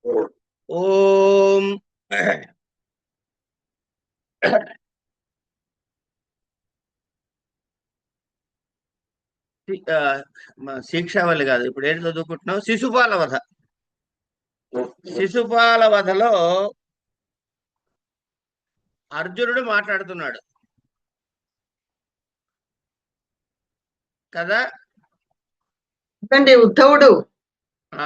ఓం శిక్షావళి కాదు, ఇప్పుడు ఏంటి చదువుకుంటున్నావు? శిశుపాల వధ. శిశుపాల వధలో అర్జునుడు మాట్లాడుతున్నాడు కదా. ఉద్ధవుడు. ఆ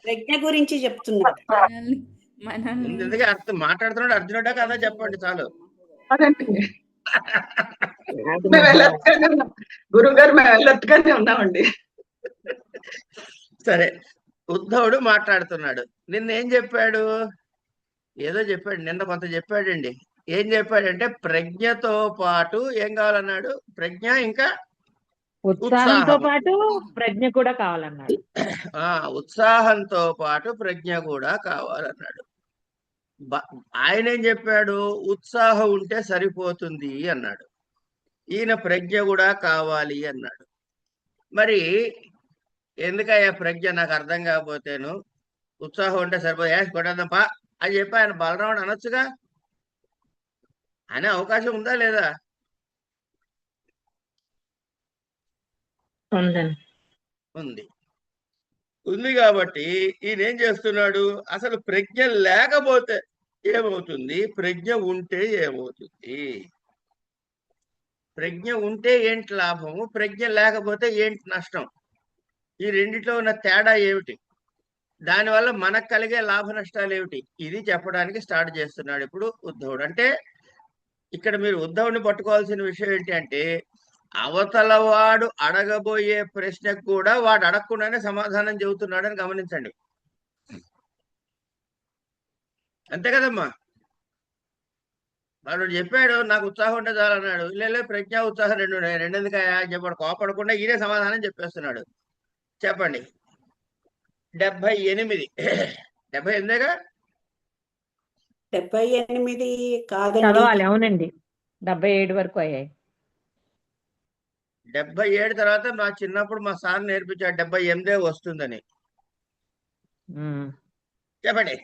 ప్రజ్ఞ గురించి చెప్తున్నాడు. ఎందుకంటే అర్థం మాట్లాడుతున్నాడు అర్జునుడా కదా, చెప్పండి చాలు. గురువు గారు మేము వెళ్ళొట్టుగానే ఉన్నామండి. సరే, ఉద్ధవుడు మాట్లాడుతున్నాడు. నిన్నేం చెప్పాడు? ఏదో చెప్పాడు, నిన్న కొంత చెప్పాడండి. ఏం చెప్పాడంటే ప్రజ్ఞతో పాటు ఏం కావాలన్నాడు? ప్రజ్ఞ ఇంకా ఉత్సాహంతో పాటు ప్రజ్ఞ కూడా కావాలన్నాడు. ఉత్సాహంతో పాటు ప్రజ్ఞ కూడా కావాలన్నాడు. ఆయన ఏం చెప్పాడు? ఉత్సాహం ఉంటే సరిపోతుంది అన్నాడు. ఈయన ప్రజ్ఞ కూడా కావాలి అన్నాడు. మరి ఎందుకయ్యా ప్రజ్ఞ నాకు అర్థం కాకపోతేను, ఉత్సాహం ఉంటే సరిపోదు కొట్టేద్దాంపా అని చెప్పి ఆయన బలరాముడు అనొచ్చుగా. అనే అవకాశం ఉందా లేదా? ఉంది. ఉంది కాబట్టి ఈయన ఏం చేస్తున్నాడు? అసలు ప్రజ్ఞ లేకపోతే ఏమవుతుంది, ప్రజ్ఞ ఉంటే ఏమవుతుంది? ప్రజ్ఞ ఉంటే ఏంటి లాభము, ప్రజ్ఞ లేకపోతే ఏంటి నష్టం? ఈ రెండిట్లో ఉన్న తేడా ఏమిటి? దానివల్ల మనకు కలిగే లాభ నష్టాలు ఏమిటి? ఇది చెప్పడానికి స్టార్ట్ చేస్తున్నాడు ఇప్పుడు ఉద్ధవుడు. అంటే ఇక్కడ మీరు ఉద్ధవుడిని పట్టుకోవాల్సిన విషయం ఏంటి అంటే, అవతల వాడు అడగబోయే ప్రశ్నకు కూడా వాడు అడగకుండానే సమాధానం చెబుతున్నాడని గమనించండి. అంతే కదమ్మా. వాడు చెప్పాడు నాకు ఉత్సాహం ఉంటే చాలన్నాడు. లేదు ప్రజ్ఞ ఉత్సాహం రెండెందుకయా చెప్పాడు. కోపడకుండా ఈయనే సమాధానం చెప్పేస్తున్నాడు. చెప్పండి. 78. 78గా 78 కాదండి. చదవాలి. అవునండి, 77 వరకు అయ్యాయి. 77 తర్వాత మా చిన్నప్పుడు మా సార్ నేర్పించాడు 78 వస్తుందని. చెప్పండి.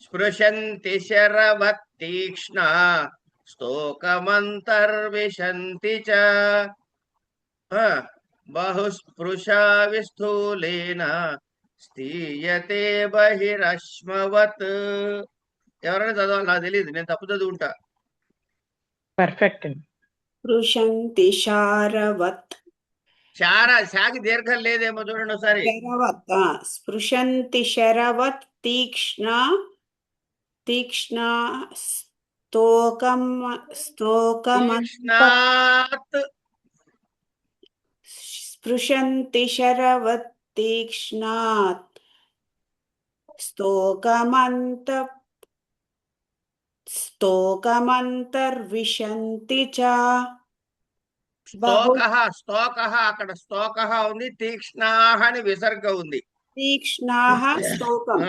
స్పృశంతి శరవత్తీక్ష్ణ స్తోకమంతర్విశంతి చ బహుస్పృశా విస్థూలేన స్థీయతే బహిరశ్మవత్. ఎవరైనా చదవాలి, నాకు తెలియదు, నేను తప్పు చదువుకుంటా. పర్ఫెక్ట్. స్పృశంతి శారవత్. శాకి దీర్ఘం లేదేమో చూడండి ఒకసారి. శరవత్. స్పృశంతి శరవత్ తీక్ష్ణ స్పృశంతి శరవత్ తీక్ష్ణాత్ స్తోకమంతర్విశంతి చ. స్తోకః అక్కడ స్తోకః ఉంది, తీక్ష్ణాః అని విసర్గ ఉంది. తీక్ష్ణాః స్తోకం.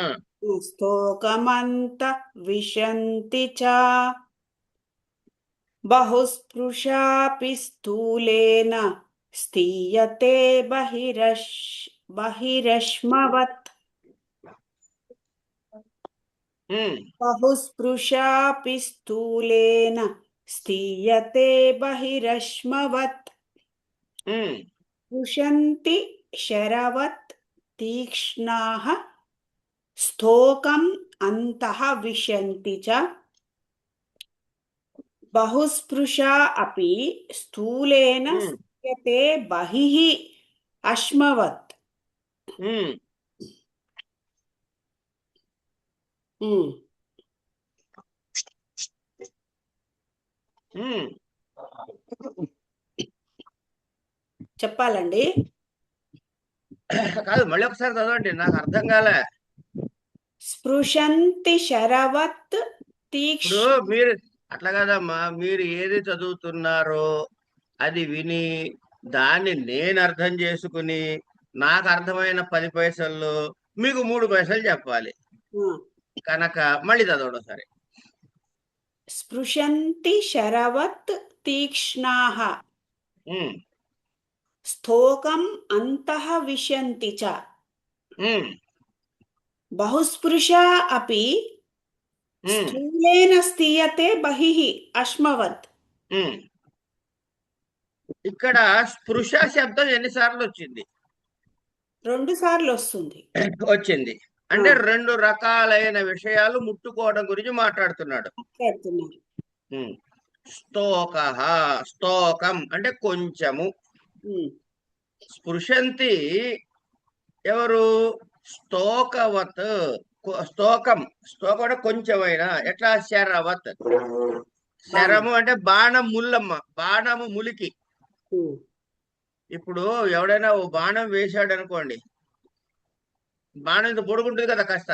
స్తోకమంత విశంతి చ. బహుస్పృశాపి స్థూలేన స్థీయతే బహిరశ్మవత్. బహుస్పృశాపి స్థూలేన స్థీయతే బహిరశ్మవత్. స్పృశంతి శరవత్ తీక్ష్ణాః స్తోకం అంతః విశంతి చ. బహుస్పృశా అపి స్థూలేన స్థీయతే బహిః అశ్మవత్. చెప్పాలండి? కాదు, మళ్ళీ ఒకసారి చదవండి, నాకు అర్థం కాలే. స్పృశంతి శరవత్ తీక్ష్ణ. మీరు అట్లా కదమ్మా, మీరు ఏది చదువుతున్నారో అది విని దాన్ని నేను అర్థం చేసుకుని నాకు అర్థమైన 10 పైసల్లో మీకు 3 పైసలు చెప్పాలి కనుక మళ్ళీ చదవడం సరే. స్పృశంతి శరవత్ తీక్ష్ణాః స్థోకం అంతః విశంతి చ ఉమ్, బహుస్పృశా అపి ఉమ్, స్థూలేన స్థీయతే బహిః అశ్మవత్. ఉమ్. ఇక్కడ స్పృశ శబ్దం ఎన్నిసార్లు వచ్చింది? 2 సార్లు వస్తుంది. వచ్చింది. అంటే 2 రకాలైన విషయాలు ముట్టుకోవడం గురించి మాట్లాడుతున్నాడు. మాట్లాడుతున్నారు. ఉమ్. స్తోక, స్తోకం అంటే కొంచెము. ఉమ్, స్పృశంతి ఎవరు? స్తోకవత్, స్తోకం. స్తోకం అంటే కొంచెమైనా. ఎట్లా? శరవత్. శరము అంటే బాణం ముల్లమ్మ, బాణము ములికి. ఉమ్, ఇప్పుడు ఎవడైనా ఓ బాణం వేశాడు అనుకోండి, బాణం ఇంత పొడుగుంటుంది కదా, కాస్త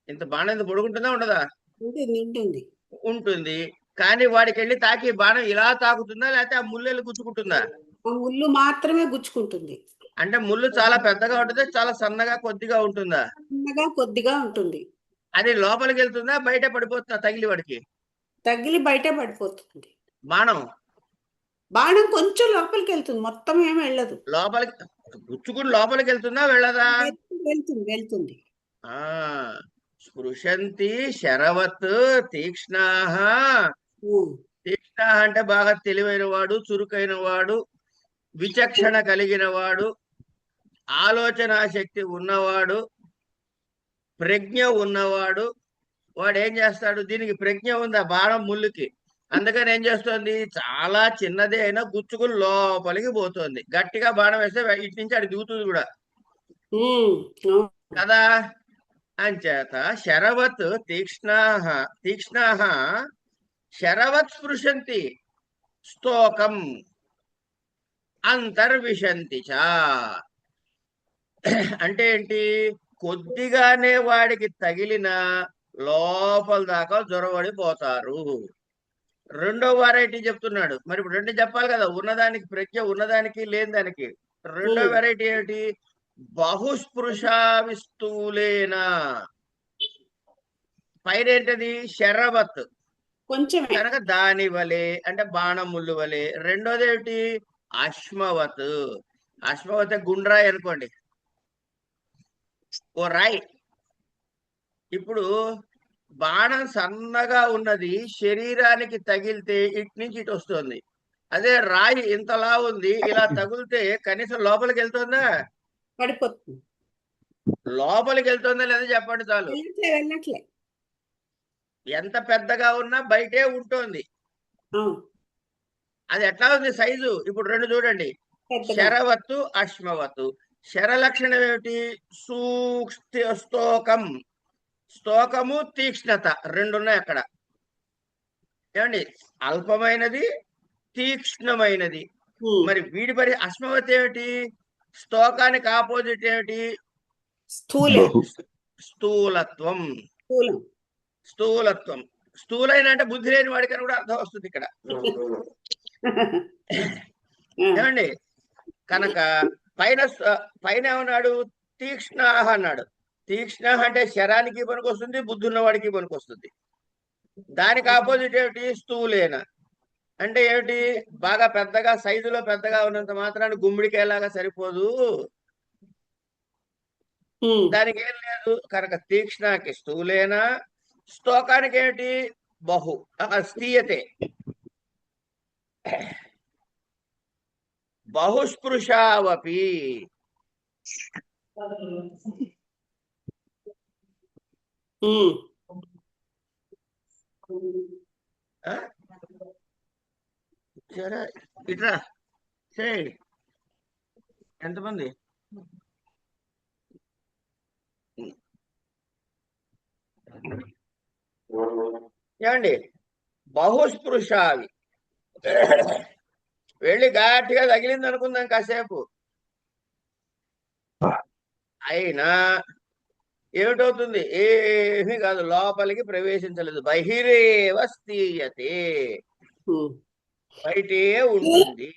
ఇంత బాణం ఇంత పొడుగుంటుందా ఉండదా? ఉంటుంది. ఉంటుంది. కానీ వాడికి వెళ్ళి తాకి బాణం ఇలా తాకుతుందా, లేకపోతే ఆ ముల్లెలు గుచ్చుకుంటుందా? ఆ ముళ్ళు మాత్రమే గుచ్చుకుంటుంది. అంటే ముళ్ళు చాలా పెద్దగా ఉంటుంది, చాలా సన్నగా కొద్దిగా ఉంటుందా? చిన్నగా కొద్దిగా ఉంటుంది. అది లోపలికి వెళ్తుందా, బయట పడిపోతుందా తగిలి వాడికి? తగిలి బయటే పడిపోతుంది. బాణం బాణం కొంచెం లోపలికి వెళ్తుంది, మొత్తం ఏమి వెళ్ళదు. లోపలికి గుచ్చుకుని లోపలికి వెళ్తుందా, వెళ్ళదా? వెళ్తుంది. ఆ స్పృశంతి శరవత్ తీక్ష్ణాః. ఉమ్, తీక్ష్ణ అంటే బాగా తెలివైన వాడు, చురుకైన వాడు, విచక్షణ కలిగిన వాడు, ఆలోచన శక్తి ఉన్నవాడు, ప్రజ్ఞ ఉన్నవాడు. వాడు ఏం చేస్తాడు? దీనికి ప్రజ్ఞ ఉందా బాణం ముళ్ళుకి, అందుకని ఏం చేస్తోంది? చాలా చిన్నదే అయినా గుచ్చుకుని లోపలికి పోతుంది. గట్టిగా బాణం వేస్తే ఇటు నుంచి అటు దిగుతుంది కూడా ఉమ్, అవును. కదా. అంచేత శరవత్ తీక్ష్ణాః, తీక్ష్ణాః శరవత్ స్పృశంతి స్తోకం అంతర్విశంతి చ. అంటే ఏంటి? కొద్దిగానే వాడికి తగిలిన లోపల దాకా జొరబడిపోతారు. రెండో వెరైటీ చెప్తున్నాడు. మరి ఇప్పుడు రెండు చెప్పాలి కదా, ఉన్నదానికి ప్రజ్ఞ, ఉన్నదానికి లేని దానికి. రెండో వెరైటీ ఏమిటి? బహుస్పృశా విస్తూలేన. పైన ఏంటది? శరవత్ కొంచెమే. కనుక దాని వలె, అంటే బాణం ముళ్ళు వలె. రెండోది ఏమిటి? అశ్మవత్. అశ్మవత్ గుండ్రాయి అనుకోండి, ఓ రాయి. ఇప్పుడు బాణం సన్నగా ఉన్నది శరీరానికి తగిలితే ఇటు నుంచి ఇటు వస్తుంది. అదే రాయి ఇంతలా ఉంది, ఇలా తగిలితే కనీసం లోపలికి వెళ్తుందా? పడిపోతుంది. లోపలికి వెళ్తుందా లేదా చెప్పండి చాలు. వెళ్ళట్లే. ఎంత పెద్దగా ఉన్నా బయటే ఉంటుంది. అవును, అది ఎట్లా ఉంది సైజు? ఇప్పుడు రెండు చూడండి, పెద్దగా. శరవత్తు అశ్మవత్తు. శర లక్షణం ఏమిటి? స్తోకం. స్తోకము తీక్ష్ణత రెండు ఉన్నాయి అక్కడ. ఏమండి? అల్పమైనది, తీక్ష్ణమైనది. ఉమ్, మరి వీడి పరి అశ్మవతి ఏమిటి? స్తోకానికి ఆపోజిట్ ఏమిటి? స్థూలం. స్థూలత్వం. స్థూలం. స్థూలత్వం. స్థూలైన అంటే బుద్ధి లేని వాడికని కూడా అర్థం వస్తుంది ఇక్కడ. ఏమండి? కనుక పైన పైన ఏమన్నాడు? తీక్ష్ణ అన్నాడు. తీక్ష్ణ అంటే శరానికి పనికొస్తుంది, బుద్ధి ఉన్నవాడికి పనికొస్తుంది. దానికి ఆపోజిట్ ఏమిటి? స్థూలేన అంటే ఏమిటి? బాగా పెద్దగా, సైజులో పెద్దగా ఉన్నంత మాత్రాన్ని గుమ్మిడికాయలాగా సరిపోదు, దానికి ఏం లేదు. కనుక తీక్ష్ణకి స్థూలేన. స్తోకానికి ఏమిటి? బహు స్థీయతే. బహుస్పృశావపి. ఇట్లా చేయండి. ఎంతమంది? ఏమండి? బహుస్పృశావి. వెళ్ళి గట్టిగా తగిలింది అనుకుందాం కాసేపు, అయినా ఏమిటవుతుంది? ఏమీ కాదు, లోపలికి ప్రవేశించలేదు. బహిరేవ స్థీయతే, బయటే ఉంటుంది.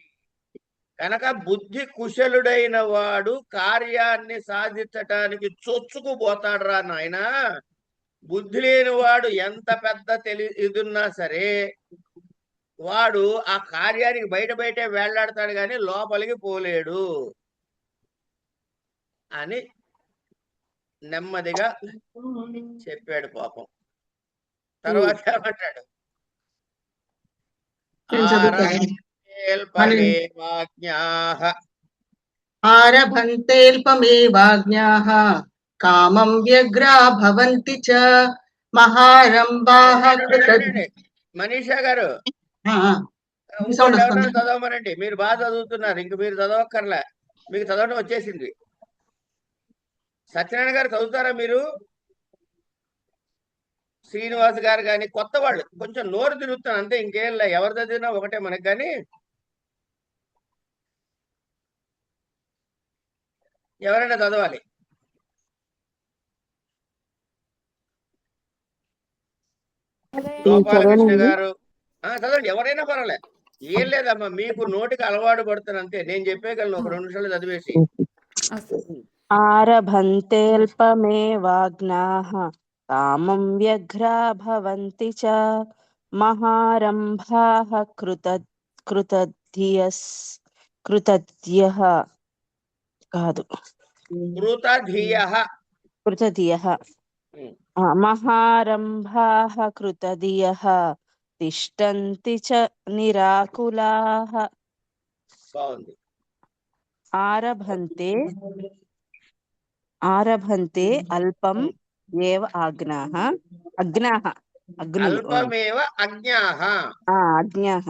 కనుక బుద్ధి కుశలుడైన వాడు కార్యాన్ని సాధించటానికి చొచ్చుకుపోతాడు రా నాయనా. బుద్ధి లేని వాడు ఎంత పెద్ద ఇదున్నా సరే వాడు ఆ కార్యానికి బయటే వేళ్లాడతాడు కానీ లోపలికి పోలేడు అని నెమ్మదిగా చెప్పాడు పాపం. తర్వాత ఏమంటాడు? నేను చదువుతాను. ఆరభేల్పమేవాజ్ఞాః ఆరభంతేల్పమేవాజ్ఞాః కామం వ్యగ్రా భవంతి చ మహారంభాః కృత. మనీషా గారు ఆ, ఇంకోటి ఎవరైనా చదవమనండి. మీరు బాగా చదువుతున్నారు, ఇంక మీరు చదవక్కర్లే, మీకు చదవడం వచ్చేసింది. సత్యనారాయణ గారు చదువుతారా మీరు? శ్రీనివాస్ గారు కానీ కొత్త వాళ్ళు కొంచెం నోరు తిరుగుతాను అంతే, ఇంకేం లే. ఎవరు చదివినా ఒకటే మనకు. కానీ ఎవరైనా చదవాలి. గోపాలకృష్ణ గారు చదవండి, ఎవరైనా పర్వాలే, ఏం లేదమ్మా. మీకు నోటికి అలవాటు పడుతాను అంతే. నేను చెప్పేయగలను ఒక 2 నిమిషాలు చదివేసి. ఆరభంతేల్పమేవాజ్ఞాః కామం వ్యగ్రా భవంతి చ మహారంభాః కృతధ్యః కాదు కృతధియః మహారంభాః కృతధియః తిష్టంతి చ నిరాకులాః. బాగుంది. ఆరభంతే అల్పం ఏవ అజ్ఞాః అల్పమేవ అజ్ఞాః అజ్ఞాః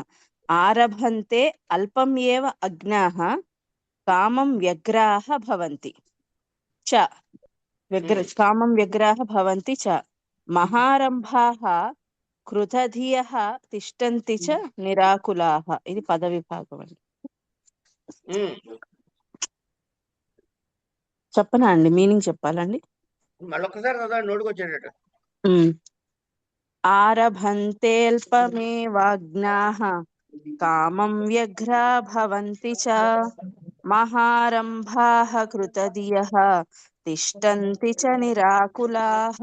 ఆరభంతే అల్పం ఏవ అజ్ఞాః కామం వ్యగ్రాః భవంతి చ కామం వ్యగ్రాః భవంతి చ మహారంభాః కృతధియః తిష్టంతి చ నిరాకులాః. ఇది పదవిభాగం అండి. చెప్పనా అండి? మీనింగ్ చెప్పాలండి? మళ్ళొక్కసారి చదవండి, నోటుకొచ్చేటట్టు. ఆరభంతేల్పమేవాజ్ఞాః కామం వ్యగ్రా భవంతి చ మహారంభాః కృతధియః తిష్టంతి చ నిరాకులాః.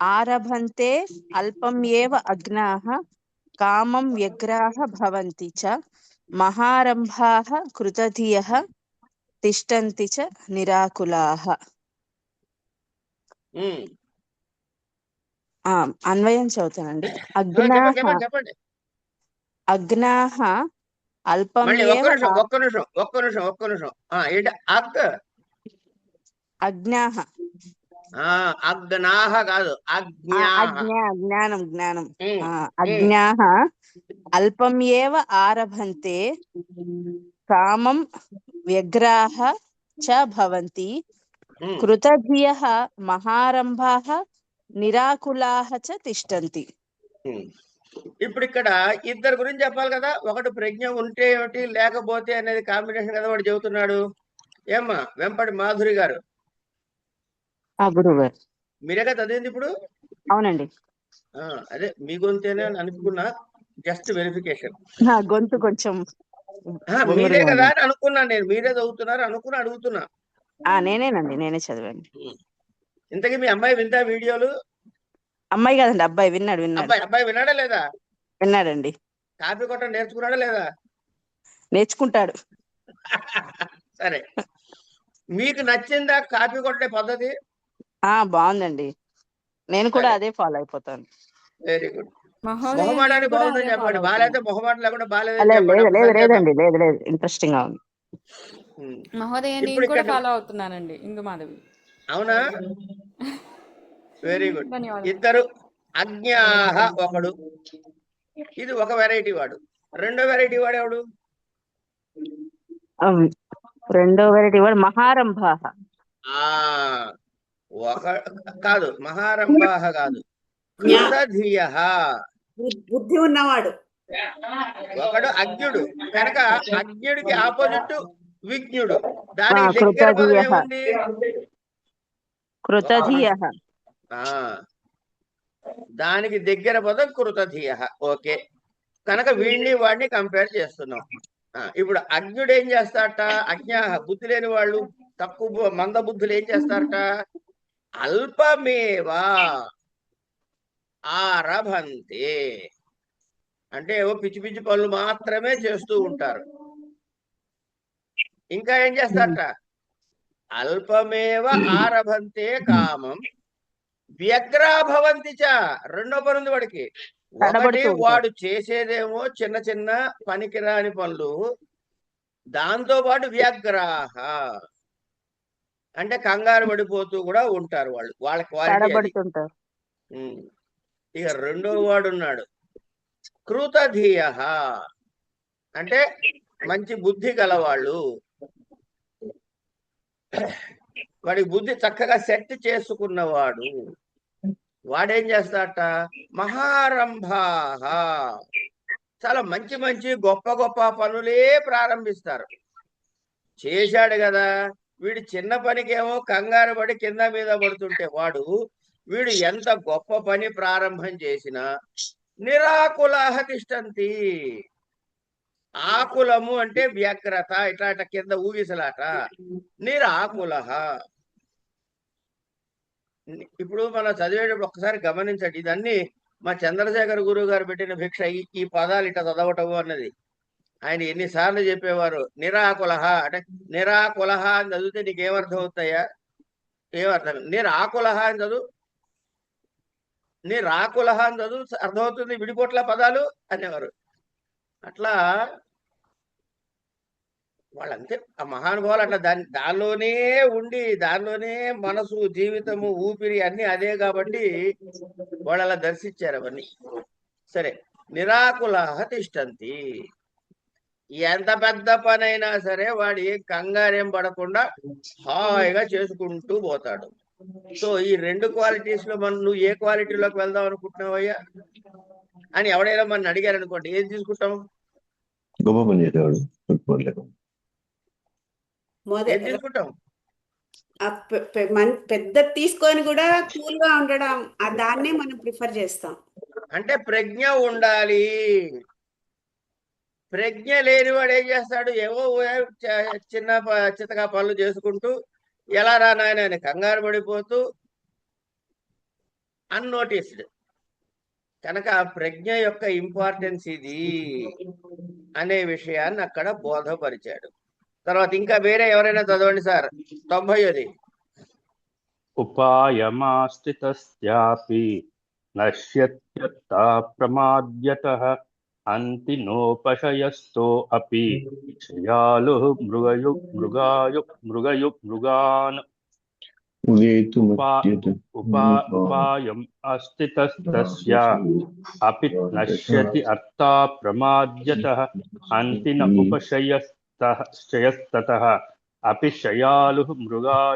ఆరభంతే అల్పం ఏవ అజ్ఞాః కామం వ్యగ్రాః భవంతి చ మహారంభాః కృతధియః తిష్టంతి చ నిరాకులాః. అన్వయం చదువుతానండి. అజ్ఞాః అల్పం ఏవ ఒక్క నిమిషం. అజ్ఞాః అజ్ఞాః కాదు, జ్ఞానం అజ్ఞాః అల్పం ఏవ ఆరభంతే కామం వ్యగ్రాః చ భవంతి కృతధియః మహారంభాః నిరాకులాః చ తిష్టంతి. ఇప్పుడు ఇక్కడ ఇద్దరు గురించి చెప్పాలి కదా. ఒకటి ప్రజ్ఞ ఉంటే ఏమిటి, లేకపోతే అనేది కాంబినేషన్ కదా వాడు చెబుతున్నాడు. ఏమ్మా వెంపటి మాధురి గారు, గురువు గారు మీరేగా చదివింది ఇప్పుడు? అవునండి. అదే మీ గొంతేనే అని అనుకున్నా, జస్ట్ వెరిఫికేషన్. నా గొంతు కొంచెం మీరే కదా అని అనుకున్నా నేను. మీరే చదువుతున్నారు అనుకుని అడుగుతున్నా. నేనే చదివాను. ఇంతకీ మీ అమ్మాయి విందా వీడియోలు? అమ్మాయి కదండి, అబ్బాయి విన్నాడు. అబ్బాయి విన్నాడా లేదా? విన్నాడండి. కాపీ కొట్టడం నేర్చుకున్నాడా లేదా? నేర్చుకుంటాడు. సరే, మీకు నచ్చిందా కాపీ కొట్టే పద్ధతి? బాగుందండి, నేను కూడా అదే ఫాలో అయిపోతాను. Very good. మొహమాటానికి బాగుందని చెప్పండి, బాగాలేతే మొహమాటం లేకుండా బాగాలేదని లేదండి. లేదు, ఇంట్రెస్టింగ్ గా ఉంది. మహోదయ నేను కూడా ఫాలో అవుతున్నానండి, ఇందు మాధవి. అవునా? Very good. ఇద్దరు అజ్ఞాః ఒకడు, ఇది ఒక వెరైటీ వాడు. రెండో వెరైటీ వాడు ఎవడు? రెండో వెరైటీ వాడు మహారంభాః. కాదు, మహారంభాః కాదు, కృతధియః. బుద్ధి ఉన్నవాడు. ఒకడు అజ్ఞుడు కనుక అజ్ఞుడికి ఆపోజిట్ విజ్ఞుడు. దానికి దగ్గర పదం ఏముంది? కృతధియః. దానికి దగ్గర పదం కృతధియః. ఓకే, కనుక వీడిని వాడిని కంపేర్ చేస్తున్నాం. ఇప్పుడు అజ్ఞుడు ఏం చేస్తారట? అజ్ఞాః బుద్ధి లేని వాళ్ళు, తక్కువ మంద బుద్ధులు ఏం చేస్తారట? అల్పమేవా ఆరభంతే. అంటే ఏవో పిచ్చి పిచ్చి పనులు మాత్రమే చేస్తూ ఉంటారు. ఇంకా ఏం చేస్తారట? అల్పమేవ ఆరభంతే కామం వ్యగ్రాభవంతి చ. రెండో పని ఉంది వాడికి. ఒకటి, తడబడుతూ ఉంటారు. వాడు చేసేదేమో చిన్న చిన్న పనికిరాని పనులు, దాంతో పాటు వ్యగ్రాహ అంటే కంగారు పడిపోతూ కూడా ఉంటారు వాళ్ళు. వాళ్ళ క్వాలిటీ అది. తడబడుతుంటారు. ఇక రెండో వాడు ఉన్నాడు, కృతధీయ అంటే మంచి బుద్ధి గలవాళ్ళు. వాడి బుద్ధి చక్కగా సెట్ చేసుకున్నవాడు. వాడేం చేస్తాడట? మహారంభాహ చాలా మంచి మంచి గొప్ప గొప్ప పనులే ప్రారంభిస్తారు. చేశాడు కదా, వీడు చిన్న పనికేమో కంగారు పడి కింద మీద పడుతుంటే వీడు ఎంత గొప్ప పని ప్రారంభం చేసినా నిరాకులాహ తిష్టంతి. ఆకులము అంటే వ్యగ్రత, ఇట్లా కింద ఊగిసలాట. నిరాకులహ. ఇప్పుడు మనం చదివేటప్పుడు ఒక్కసారి గమనించండి, ఇదన్నీ మా చంద్రశేఖర్ గురువు గారు పెట్టిన భిక్ష. ఈ పదాలు ఇట్లా చదవటము అన్నది ఆయన ఎన్నిసార్లు చెప్పేవారు. నిరాకులహ అంటే నిరాకులహ అని చదివితే నీకేమర్థం అవుతాయా? ఏమర్థం? నిరాకులహ అని చదువు, నిరాకులహ అని చదువు, అర్థమవుతుంది. విడిపోట్ల పదాలు అనేవారు. అట్లా వాళ్ళంతే ఆ మహానుభావులు. అట్లా దానిలోనే ఉండి, దానిలోనే మనసు, జీవితము, ఊపిరి అన్ని అదే కాబట్టి వాళ్ళు అలా దర్శించారు అవన్నీ. సరే, నిరాకులహ తిష్టంతి. ఎంత పెద్ద పనైనా సరే వాడి కంగారేం పడకుండా హాయిగా చేసుకుంటూ పోతాడు. సో ఈ రెండు క్వాలిటీస్ లో నువ్వు ఏ క్వాలిటీలోకి వెళ్దాం అనుకుంటున్నావయ్యా అని ఎవడైనా మన అడిగారు అనుకోండి, ఏం తీసుకుంటాం? గొప్ప పని చేసేవాడు. ఏం తీసుకుంటాం? పెద్ద తీసుకొని కూడా కూల్ గా ఉండడం, దాన్నే మనం ప్రిఫర్ చేస్తాం. అంటే ప్రజ్ఞ ఉండాలి. ప్రజ్ఞ లేనివాడు ఏం చేస్తాడు? ఏవో చిన్న చిత్తగా పనులు చేసుకుంటూ ఎలా రా నాయన అని కంగారు పడిపోతూ అన్నోటిస్డ్. కనుక ప్రజ్ఞ యొక్క ఇంపార్టెన్స్ ఇది అనే విషయాన్ని అక్కడ బోధపరిచాడు. తర్వాత ఇంకా వేరే ఎవరైనా చదవండి సార్. 90. ఉపాయమాస్థితస్యాపి నశ్యత్యత్తా ప్రమాద్యతః అంతి నోపశయస్తో అపి క్షయాలు మృగాన్. ఉపాయం అస్థితస్తస్య అపి నశ్యతి అర్థా ప్రమాద్యతః అంతి న ఉపశయస్తతః అపి శయాలు మృగాన్.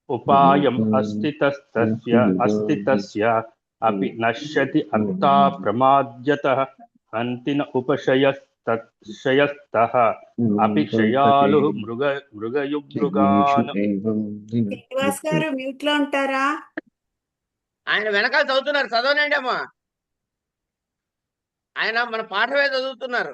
ఉపాయం అస్థితస్య అపి నశ్యతి అర్థా ప్రమాద్యతః అంతి న ఉపశయస్తతః అపి శయాలు మృగాన్. శ్రీనివాస్ గారు మ్యూట్ లో ఉంటారా? ఆయన వెనకాల చదువుతున్నారు, చదవనండి అమ్మా. ఆయన మన పాఠమే చదువుతున్నారు.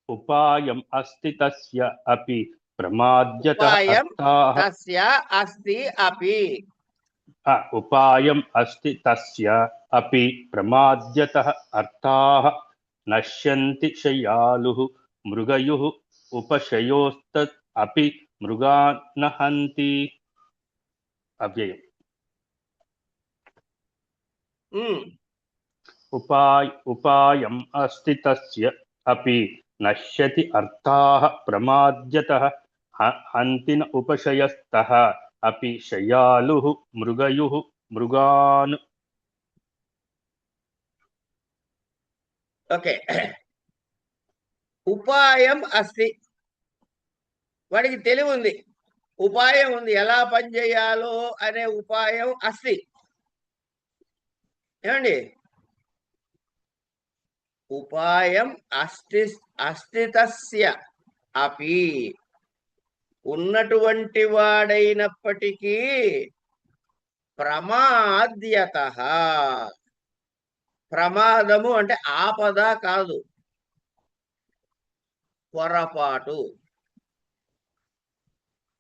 ఉపాయం అస్తి తస్య అపి ప్రమాద్యతః ఉపాయం అర్థాః. తస్య అస్తి అపి. ఉపాయం అస్తి తస్య అపి ప్రమాద్యతః అర్థాః నశ్యంతి శయాలుః మృగయుః ఉపశయోస్తత్ అపి మృగాన్ నహంతి. అవ్యయం. ఉపాయం అస్తి తస్య అపి నశ్యతి అర్థాః ప్రమాద్యతః హంతి న ఉపశయస్తః అపి శయాలుః మృగయుః మృగాన్. ఓకే. ఉపాయం అస్తి, వాడికి తెలివి ఉంది, ఉపాయం ఉంది, ఎలా పనిచేయాలో అనే ఉపాయం అస్తి. ఏమండి? ఉపాయం అస్థితస్య అపి, ఉన్నటువంటి వాడైనప్పటికీ ప్రమాద్యతః, ప్రమాదము అంటే ఆపద కాదు,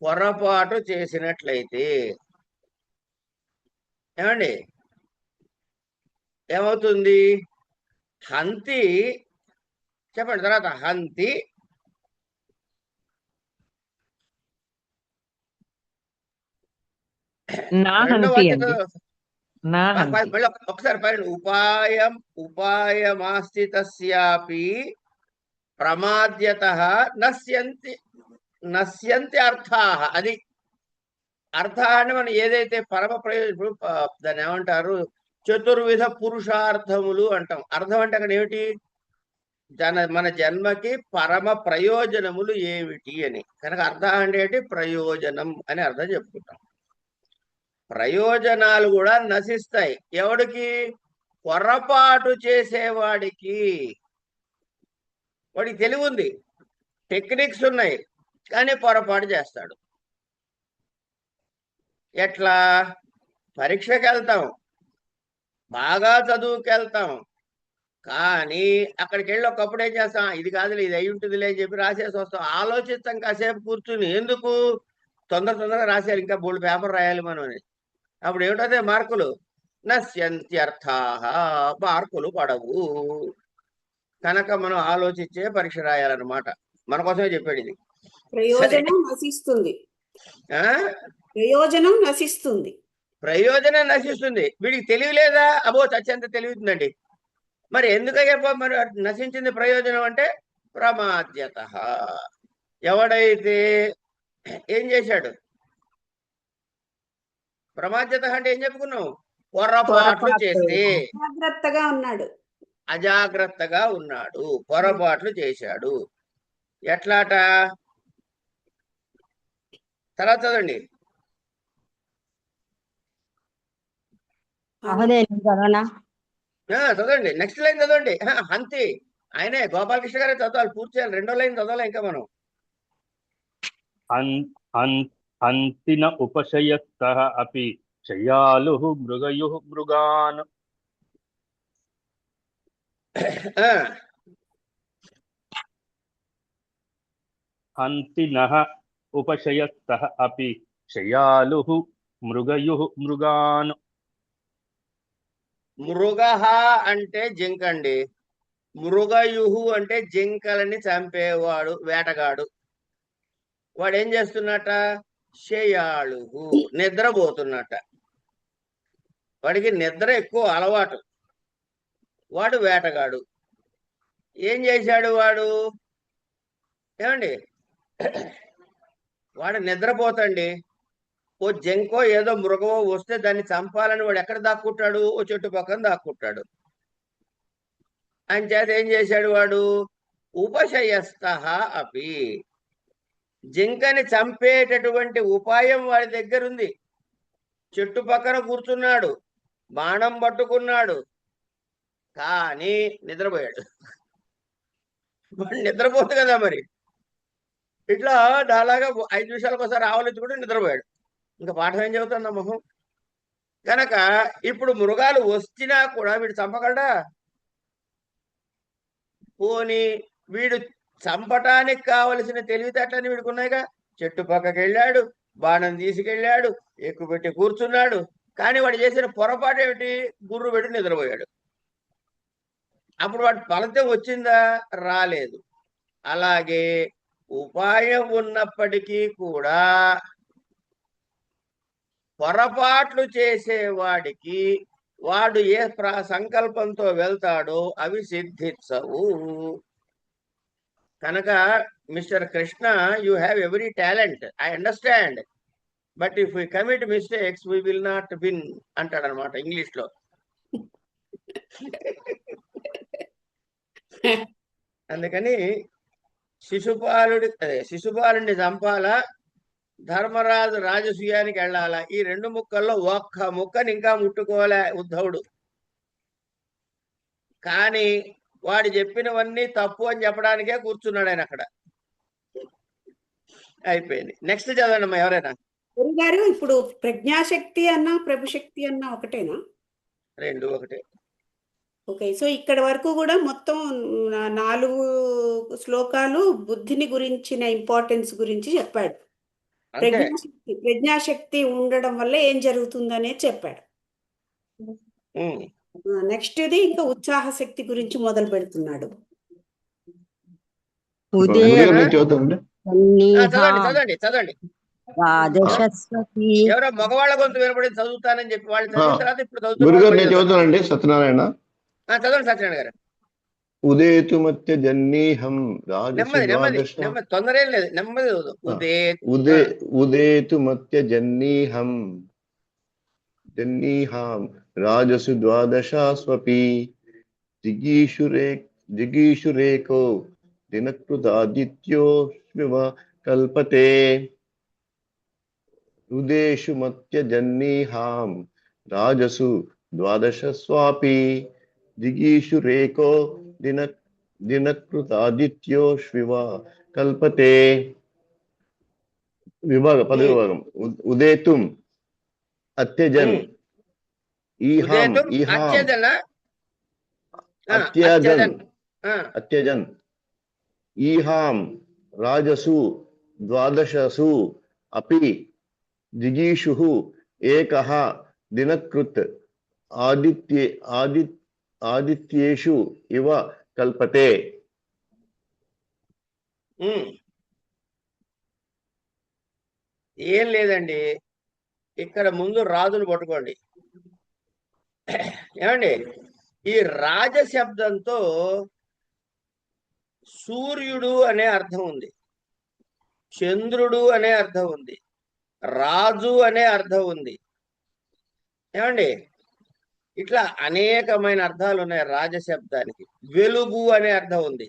పొరపాటు చేసినట్లయితే ఏమండి ఏమవుతుంది? హంతి చెప్పండి తర్వాత హంతి నా రెండో హంతి వాక్యతో అండి. నా హంతి. మళ్ళీ ఒకసారి పైన ఉపాయమాస్తి తస్యాపి ప్రమాద్యతః నశ్యంతి నశ్యంతి అర్థాః. అది అర్థ అంటే మనం ఏదైతే పరమ ప్రయోజనం దాన్ని ఏమంటారు, చతుర్విధ పురుషార్థములు అంటాం. అర్థం అంటే అక్కడ ఏమిటి? మన జన్మకి పరమ ప్రయోజనములు ఏమిటి అని. కనుక అర్థం అంటే ఏంటి? ప్రయోజనం అని అర్థం చెప్పుకుంటాం. ప్రయోజనాలు కూడా నశిస్తాయి. ఎవడికి? పొరపాటు చేసేవాడికి. వాడికి తెలివి ఉంది, టెక్నిక్స్ ఉన్నాయి, కానీ పొరపాటు చేస్తాడు. ఎట్లా? పరీక్షకి వెళ్తాం, బాగా చదువుకెళ్తాం, కానీ అక్కడికి వెళ్ళి ఒకప్పుడు ఏం చేస్తాం, ఇది కాదులే ఇది అయి ఉంటుందిలే అని చెప్పి రాసేసి వస్తాం. ఆలోచిస్తాం కాసేపు కూర్చుని. ఎందుకు? తొందరగా రాసేయాలి, ఇంకా బోల్డ్ పేపర్ రాయాలి మనం అని. అప్పుడు ఏమిటదే మార్కులు నశ్యంత్యర్థాః, మార్కులు పడవు. కనుక మనం ఆలోచించే పరీక్ష రాయాలన్నమాట. మన కోసమే చెప్పాడు ఇది. ప్రయోజనం నశిస్తుంది. ప్రయోజనం నశిస్తుంది. ప్రయోజనం నశిస్తుంది. వీడికి తెలివి లేదా? అబో చచ్చేంత తెలివిందండి. మరి ఎందుకయ్యా మరి నశించింది ప్రయోజనం అంటే? ప్రమాద్యతః. ఎవడైతే ఏం చేశాడు? ప్రమాద్యత అంటే ఏం చెప్పుకున్నాం? పొరపాట్లు చేస్తే. జాగ్రత్తగా ఉన్నాడు. అజాగ్రత్తగా ఉన్నాడు, పొరపాట్లు చేశాడు. ఎట్లాట? తర్వాత చదవండి. చదవండి, నెక్స్ట్ లైన్ చదవండి. హంతి ఆయనే గోపాలకృష్ణ గారే చదవాలి, పూర్తి చేయాలి. రెండో లైన్ చదవాలి ఇంకా మనం. అంతిన ఉపశయస్తః అపి శయాలుః మృగయుః మృగాన్. హంతినః ఉపశయస్తః అపి శయాలుః మృగయుః మృగాన్. మృగః అంటే జింకండి, మృగయుహు అంటే జింకలని చంపేవాడు, వేటగాడు. వాడు ఏం చేస్తున్నట? శయాళుహు, నిద్రపోతున్నట. వాడికి నిద్ర ఎక్కువ అలవాటు. వాడు వేటగాడు. ఏం చేశాడు వాడు? ఏమండి, వాడు నిద్రపోతండి. ఓ జింకో ఏదో మృగమో వస్తే దాన్ని చంపాలని వాడు ఎక్కడ దాక్కుంటాడు? ఓ చెట్టు పక్కన దాక్కుంటాడు. అని చేత ఏం చేశాడు వాడు? ఉపశయస్తః అపి, జింకని చంపేటటువంటి ఉపాయం వాడి దగ్గర ఉంది. చెట్టు పక్కన కూర్చున్నాడు, బాణం పట్టుకున్నాడు, కానీ నిద్రపోయాడు. నిద్రపోతు కదా మరి. ఇట్లా దాదాగా 5 నిమిషాలకు ఒకసారి ఆవలించుకుంటే నిద్రపోయాడు. ఇంకా పాఠం ఏం చెబుతున్నా మొహం. కనుక ఇప్పుడు మృగాలు వచ్చినా కూడా వీడు చంపగలడా? పోని వీడు చంపటానికి కావలసిన తెలివితేటలని వీడికి ఉన్నాయిగా. చెట్టు పక్కకి వెళ్ళాడు, బాణం తీసుకెళ్ళాడు, ఎక్కుపెట్టి కూర్చున్నాడు, కానీ వాడు చేసిన పొరపాటు ఏమిటి? గుర్రు పెట్టి నిద్రపోయాడు. అప్పుడు వాడి ఫలితం వచ్చిందా? రాలేదు. అలాగే ఉపాయం ఉన్నప్పటికీ కూడా పొరపాట్లు చేసేవాడికి వాడు ఏ సంకల్పంతో వెళ్తాడో అవి సిద్ధించవు. కనుక mister Krishna, you have every talent, I understand, but if we commit mistakes we will not win అంటాడు అనమాట ఇంగ్లీష్ లో. అందుకని శిశుపాలుడిని చంపాలా, ధర్మరాజు రాజసూయానికి వెళ్ళాలా, ఈ 2 ముక్కల్లో ఒక్క ముక్కని ఇంకా ముట్టుకోలే ఉద్ధవుడు. కానీ వాడు చెప్పినవన్నీ తప్పు అని చెప్పడానికే కూర్చున్నాడు ఆయన అక్కడ. అయిపోయింది. నెక్స్ట్ చదవండి అమ్మా ఎవరైనా. గారు ఇప్పుడు ప్రజ్ఞాశక్తి అన్నా ప్రభుశక్తి అన్నా ఒకటేనా? 2 ఒకటే. ఓకే, సో ఇక్కడ వరకు కూడా మొత్తం 4 శ్లోకాలు బుద్ధిని గురించిన ఇంపార్టెన్స్ గురించి చెప్పాడు. ప్రజ్ఞాశక్తి ఉండడం వల్ల ఏం జరుగుతుందనే చెప్పాడు. నెక్స్ట్ ఇది ఇంకా ఉత్సాహ శక్తి గురించి మొదలు పెడుతున్నాడు. గురుగారు నేను చదువుతానండి. చదవండి చదవండి. ఎవరో మగవాళ్ళ గొంతు వినపడి చదువుతానని చెప్పి వాళ్ళు చదివిన తర్వాత ఇప్పుడు గురుగారు నేను చదువుతానండి. సత్యనారాయణ. చదవండి సత్యనారాయణ గారు. ఉదేతుమత్య జన్నీహం నెమ్మది తొందర ఏం లేదు, నెమ్మది ఉదేతుమత్య జన్నీహం రాజసు ద్వాదశాస్వపి జిగీషురేకో దినకృతాదిత్యో శివ కల్పతే. ఉదేషు మత్య జన్నీహాం రాజసు ద్వాదశస్వాపి జిగీషురేకో దినకృతాదిత్యో శివ కల్పతే. పద విభాగం. ఉదేతుం అత్యజన్ అత్యజన్ ఈహాం రాజసు ద్వాదశసు అపి జిగీషుః ఏకః దినకృత్ ఆదిత్యేషు ఇవ కల్పతే. ఏం లేదండి, ఇక్కడ ముందు రాజును పట్టుకోండి. ఏమండి, ఈ రాజ శబ్దంతో సూర్యుడు అనే అర్థం ఉంది, చంద్రుడు అనే అర్థం ఉంది, రాజు అనే అర్థం ఉంది. ఏమండి, ఇట్లా అనేకమైన అర్థాలు ఉన్నాయి రాజశబ్దానికి. వెలుగు అనే అర్థం ఉంది.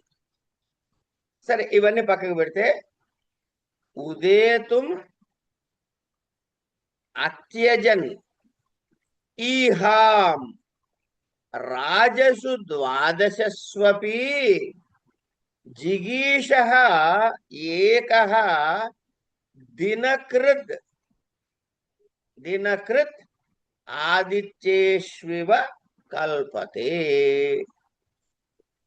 సరే, ఇవన్నీ పక్కకు పెడితే ఉదేతుం అత్యజన్ ఈహాం రాజసు ద్వాదశస్వపి జిగీషః ఏకః దినకృత్ ఆదిత్యేష్వివ కల్పతే.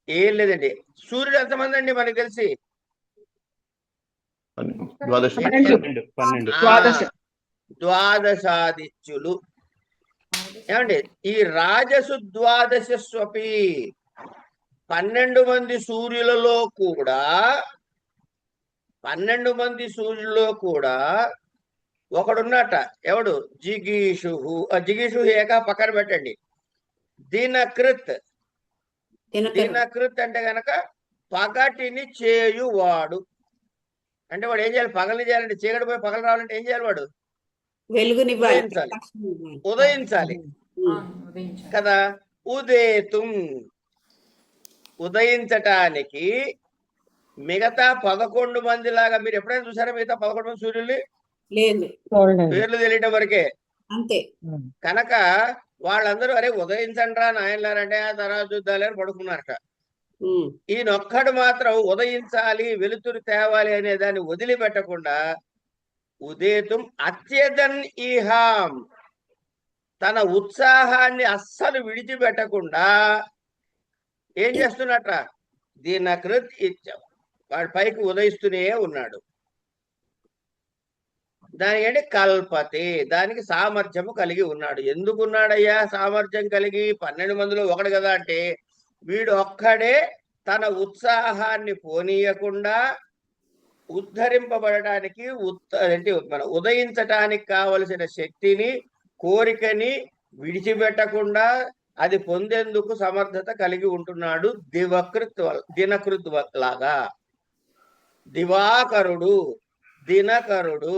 ఏం లేదండి, సూర్యుడు ఎంతమంది అండి మనకు తెలిసి? 12. ద్వాదశాదిత్యులు. ఏమండి, ఈ రాజసు ద్వాదశస్వపి 12 మంది సూర్యులలో కూడా ఒకడున్నట. ఎవడు? జిగీషు. జిగీషు ఏక పక్కన పెట్టండి. దినకృత్ అంటే గనక పగటిని చేయువాడు. అంటే వాడు ఏం చేయాలి? పగలు చేయాలంటే, చీకటి పోయి పగలు రావాలంటే ఏం చేయాలి? వాడు ఉదయించాలి కదా. ఉదేతుం ఉదయించటానికి మిగతా 11 మంది లాగా మీరు ఎప్పుడైనా చూసారా? మిగతా 11 మంది సూర్యుల్ని పేర్లు తెలియటం వరకే అంతే. కనుక వాళ్ళందరూ అరే ఉదయించండి రా నాయనలారంటే ఆ తర్వాత చూద్దాలి అని పడుకున్నారట. ఈయనొక్కడు మాత్రం ఉదయించాలి, వెలుతురు తేవాలి అనే దాన్ని వదిలిపెట్టకుండా ఉదేతుం అత్యజన్ ఈహాం తన ఉత్సాహాన్ని అస్సలు విడిచిపెట్టకుండా ఏం చేస్తున్నట్ట? దినకృత్ ఇత్యం వాడి పైకి ఉదయిస్తూనే ఉన్నాడు. దానికి కల్పతే, దానికి సామర్థ్యము కలిగి ఉన్నాడు. ఎందుకున్నాడయ్యా సామర్థ్యం కలిగి? 12 మందిలో ఒకడు కదా అంటే వీడు ఒక్కడే తన ఉత్సాహాన్ని పోనీయకుండా ఉద్ధరింపబడటానికి మన ఉదయించటానికి కావలసిన శక్తిని, కోరికని విడిచిపెట్టకుండా అది పొందేందుకు సమర్థత కలిగి ఉంటున్నాడు. దినకృత్ లాగా. దివాకరుడు, దినకరుడు.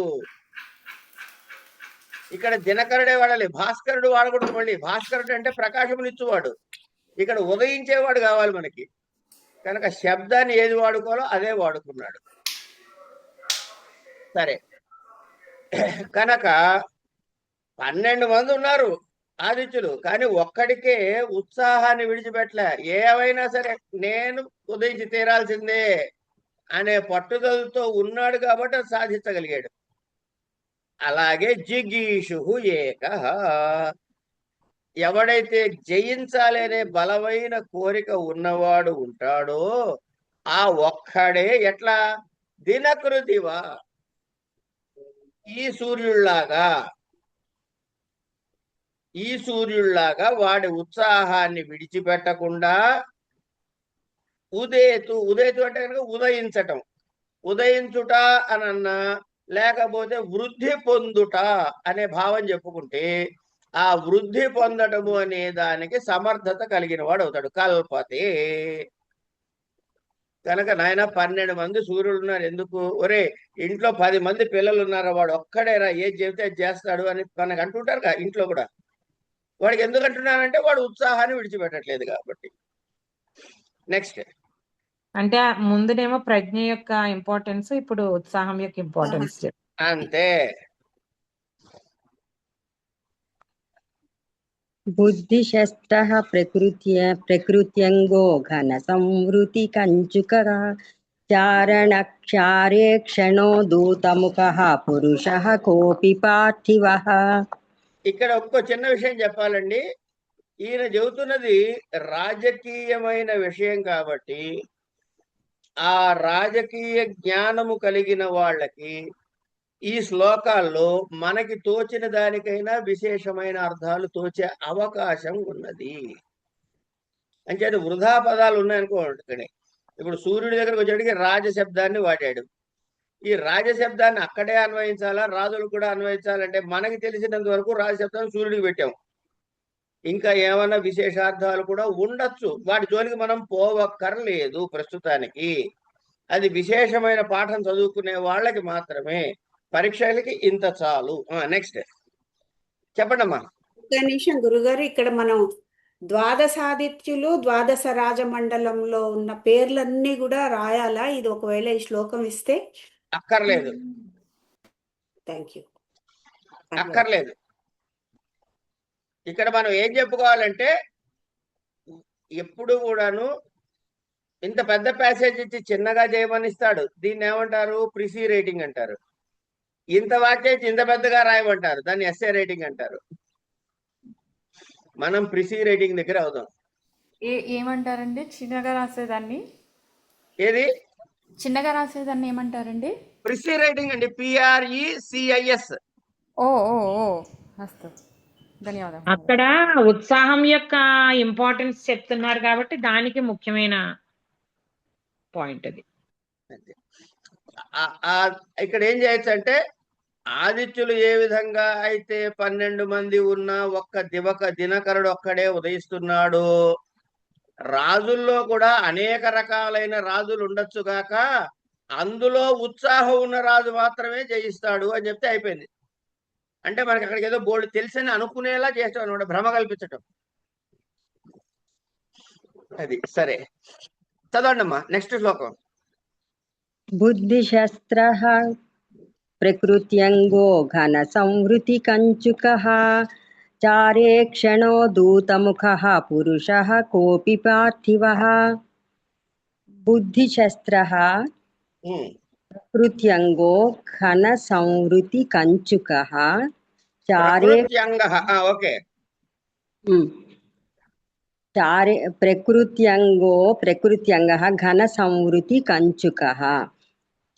ఇక్కడ దినకరుడే వాడాలి, భాస్కరుడు వాడకూడదు. మళ్ళీ భాస్కరుడు అంటే ప్రకాశమునిచ్చువాడు, ఇక్కడ ఉదయించేవాడు కావాలి మనకి. కనుక శబ్దాన్ని ఏది వాడుకోవాలో అదే వాడుకున్నాడు. సరే, కనుక 12 మంది ఉన్నారు ఆదిత్యులు, కానీ ఒక్కడికే ఉత్సాహాన్ని విడిచిపెట్టలే. ఏవైనా సరే నేను ఉదయించి తీరాల్సిందే అనే పట్టుదలతో ఉన్నాడు కాబట్టి అది సాధించగలిగాడు. అలాగే జిగీషు ఏకః ఎవడైతే జయించాలి అనే బలమైన కోరిక ఉన్నవాడు ఉంటాడో ఆ ఒక్కడే ఎట్లా? దినకృతివా ఈ సూర్యుల్లాగా ఈ సూర్యుడిలాగా వాడి ఉత్సాహాన్ని విడిచిపెట్టకుండా ఉదయతు అంటే కనుక ఉదయించటం, ఉదయించుట అనన్నా లేకపోతే వృద్ధి పొందుట అనే భావం చెప్పుకుంటే ఆ వృద్ధి పొందటము అనే దానికి సమర్థత కలిగిన వాడు అవుతాడు. కల్పతే కనుక నాయన 12 మంది సూర్యుడు ఉన్నారు, ఎందుకు ఒరే ఇంట్లో 10 మంది పిల్లలు ఉన్నారా, వాడు ఒక్కడేరా ఏది చెబితే అది చేస్తాడు అని మనకు అంటుంటారు కదా ఇంట్లో కూడా. వాడికి ఎందుకు అంటున్నానంటే వాడు ఉత్సాహాన్ని విడిచిపెట్టట్లేదు కాబట్టి. నెక్స్ట్ అంటే ముందునేమో ప్రజ్ఞ యొక్క ఇంపార్టెన్స్, ఇప్పుడు ఉత్సాహం యొక్క ఇంపార్టెన్స్. అంతే. బుద్ధిశస్త్రః ప్రకృత్యంగో ఘన సంవృతి కంచుకః చారణక్షారే క్షణో దూతముఖః పురుషః కోపి పార్థివః. ఇక్కడ ఒక్క చిన్న విషయం చెప్పాలండి. ఈయన చెబుతున్నది రాజకీయమైన విషయం కాబట్టి ఆ రాజకీయ జ్ఞానము కలిగిన వాళ్ళకి ఈ శ్లోకాల్లో మనకి తోచిన దానికైనా విశేషమైన అర్థాలు తోచే అవకాశం ఉన్నది. అంచేది వృధా పదాలు ఉన్నాయనుకోండి. ఇప్పుడు సూర్యుడి దగ్గరకు వచ్చేటికి రాజశబ్దాన్ని వాడాడు. ఈ రాజశబ్దాన్ని అక్కడే అన్వయించాలా, రాజులు కూడా అన్వయించాలంటే మనకి తెలిసినంత వరకు రాజశబ్దాన్ని సూర్యుడికి పెట్టాం. ఇంకా ఏమైనా విశేషార్థాలు కూడా ఉండొచ్చు, వాటి జోలికి మనం పోవక్కర్లేదు ప్రస్తుతానికి. అది విశేషమైన పాఠం చదువుకునే వాళ్ళకి మాత్రమే, పరీక్షలకి ఇంత చాలు. నెక్స్ట్ చెప్పండి అమ్మా. ఒక్క నిమిషం గురుగారు, ఇక్కడ మనం ద్వాదశాదిత్యులు ద్వాదశ రాజమండలంలో ఉన్న పేర్లన్నీ కూడా రాయాలా? ఇది ఒకవేళ ఈ శ్లోకం ఇస్తే అక్కర్లేదు. Thank you. అక్కర్లేదు. ఇక్కడ మనం ఏం చెప్పుకోవాలంటే ఎప్పుడు కూడాను ఇంత పెద్ద ప్యాసేజ్ ఇచ్చి చిన్నగా చేయమనిస్తాడు, దీన్ని ఏమంటారు ప్రిసీ రైటింగ్ అంటారు. ఇంత వాక్యం ఇచ్చి ఇంత పెద్దగా రాయమంటారు, దాన్ని ఎస్ఏ రైటింగ్ అంటారు. మనం ప్రిసీ రైటింగ్ దగ్గర అవుదాం. ఏమంటారండి చిన్నగా రాసేదాన్ని? ఏది చిన్నగా రాసేదాన్ని ఏమంటారండి? ప్రిసీ రైటింగ్ అండి, PRECIS. ఓ ఓ ఓ అస్తు, ధన్యవాదాలు. అక్కడ ఉత్సాహం యొక్క ఇంపార్టెన్స్ చెప్తున్నారు కాబట్టి దానికి ముఖ్యమైన పాయింట్ అది. ఇక్కడ ఏం చేయొచ్చు అంటే ఆదిత్యులు ఏ విధంగా అయితే 12 మంది ఉన్న ఒక్క దినకరుడు ఒక్కడే ఉదయిస్తున్నాడు, రాజుల్లో కూడా అనేక రకాలైన రాజులు ఉండొచ్చు గాక అందులో ఉత్సాహం ఉన్న రాజు మాత్రమే జయిస్తాడు అని చెప్తే అయిపోయింది. అంటే మనకి అక్కడికి ఏదో బోర్డు తెలిసని అనుకునేలా చేస్తాం అనమాట, భ్రమ కల్పించటం. అది సరే, చదవండి అమ్మా నెక్స్ట్ శ్లోకం. బుద్ధిశస్త్రః ప్రకృత్యంగో ఘన సంవృతి కంచుకః చారే క్షణో దూతముఖః పురుషః కోపి పార్థివః. బుద్ధిశస్త్రః ప్రకృత్యంగో ఘన సంవృతి కంచుకః చారే ఓకే చారే ప్రకృత్యంగః ఘన సంవృతి కంచుకః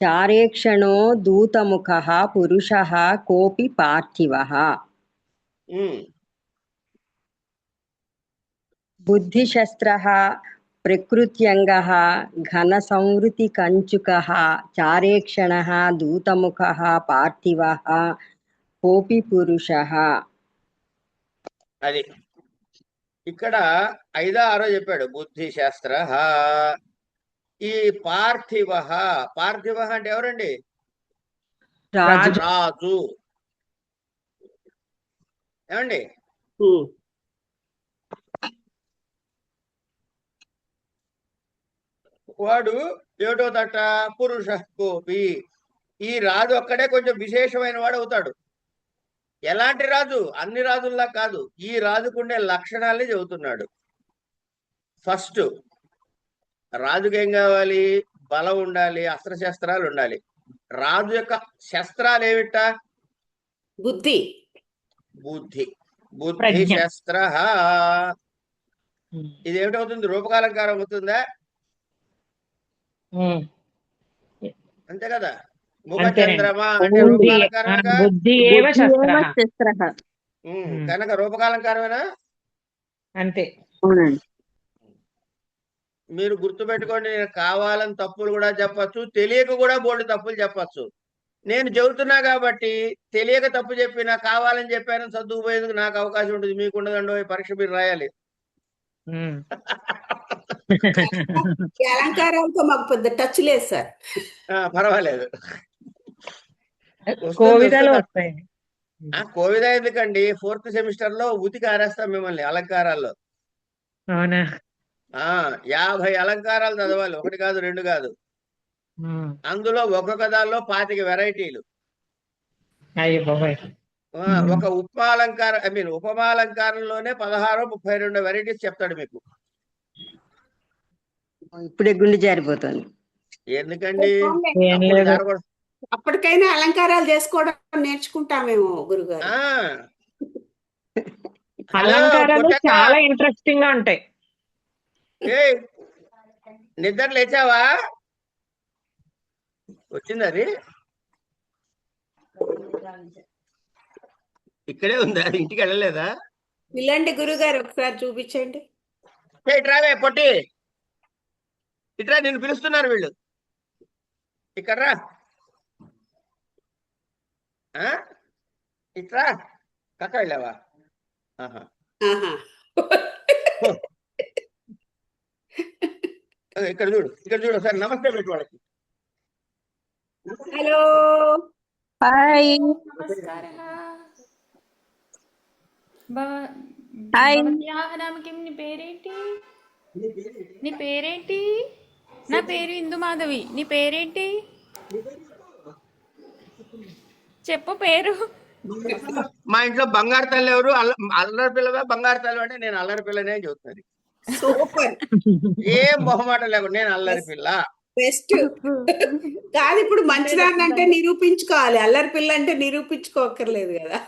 చారేక్షణో దూతముఖః పురుషః కోపి పార్థివః. బుద్ధిశస్త్రః ప్రకృత్యంగః ఘన సంవృతి కంచుకః చారేక్షణః దూతముఖః పార్థివః కోపి పురుషః. అది ఇక్కడ 5వ 6వ చెప్పాడు. బుద్ధిశాస్త్ర, ఈ పార్థివ. పార్థివ అంటే ఎవరండి? రాజు. ఏమండి? వాడు ఏటో తట పురుష కోపి. ఈ రాజు ఒక్కడే కొంచెం విశేషమైన వాడు అవుతాడు. ఎలాంటి రాజు? అన్ని రాజుల్లా కాదు, ఈ రాజుకుండే లక్షణాలని చెబుతున్నాడు. ఫస్ట్ రాజుకి ఏం కావాలి? బలం ఉండాలి, అస్త్రశస్త్రాలు ఉండాలి. రాజు యొక్క శస్త్రాలు ఏమిట? బుద్ధి. బుద్ధి. బుద్ధి శస్త్ర. ఇది ఏమిటవుతుంది? రూపకాలంకారం అవుతుందా? అంతే కదా. ముఖ చంద్రమా అంటే రూపకాలంకారమేగా. కనుక రూపకాలంకారమేనా? అంతే. అవునండి. మీరు గుర్తుపెట్టుకోండి, నేను కావాలని తప్పులు కూడా చెప్పచ్చు, తెలియక కూడా బోల్డ్ తప్పులు చెప్పచ్చు. నేను చెబుతున్నా కాబట్టి తెలియక తప్పు చెప్పినా కావాలని చెప్పాను చదువుపోయేందుకు నాకు అవకాశం ఉంటుంది, మీకు ఉండదండో. ఈ పరీక్ష మీరు రాయాలి. ఉమ్. ఈ అలంకారాలతో మాకు పెద్ద టచ్ లేదు సార్. పర్వాలేదు, కోవిదాలు వస్తాయి. కోవిద ఎందుకండి, 4th సెమిస్టర్ లో ఉతికి ఆరేస్తాం మిమ్మల్ని అలంకారాల్లో. అవునా? 50 అలంకారాలు చదవాలి, 1 కాదు 2 కాదు. అందులో ఒక్కొక్క దానిలో 25 వెరైటీలు. అయ్యో బాబాయ్. ఒక ఉపమాలంకారంలోనే 16-32 వెరైటీస్ చెప్తాడు మీకు. ఇప్పుడే గుండె జారిపోతుంది. ఎందుకండి ఏం అప్పుడు లేదు. జరగకూడదు. అప్పటికైనా అలంకారాలు చేసుకోవడం నేర్చుకుంటామేమో గురుగారు. హలో అలంకారాలు పుట్టక్క, చాలా ఇంట్రెస్టింగ్ గా ఉంటాయి. నిద్ర లేచావా? వచ్చింది అది ఇక్కడే ఉందా, అది ఇంటికి వెళ్ళలేదా? ఇలాంటి గురుగారు ఒకసారి చూపించండి. ఇట్రావే పొట్టి, ఇట్రా, నిన్ను పిలుస్తున్నారు వీళ్ళు. ఇక్కడ రా, ఇట్రా. కక్క వెళ్ళావా? ఇక్కడ చూడు, ఇక్కడ చూడు సార్. నమస్తే పెట్టు వాళ్ళకి. Hello, hi. నమస్కారः. హాయ్. భవత్యాः నామ కిం? నీ పేరేంటి? నీ పేరేంటి? నా పేరు ఇందు మాధవి. నీ పేరేంటి? చెప్పు పేరు. మా ఇంట్లో బంగారు తల్లి ఎవరు? అల్లరి పిల్లవా బంగారు తల్లి అంటే నేను అల్లరి పిల్లనే చెబుతాను. సూపర్. ఏం మొహమాట లేకుండా నేను అల్లరి పిల్ల. బెస్ట్. కాదు, ఇప్పుడు మంచిదాన్ని అంటే నిరూపించుకోవాలి, అల్లరి పిల్ల అంటే నిరూపించుకోకర్లేదు కదా.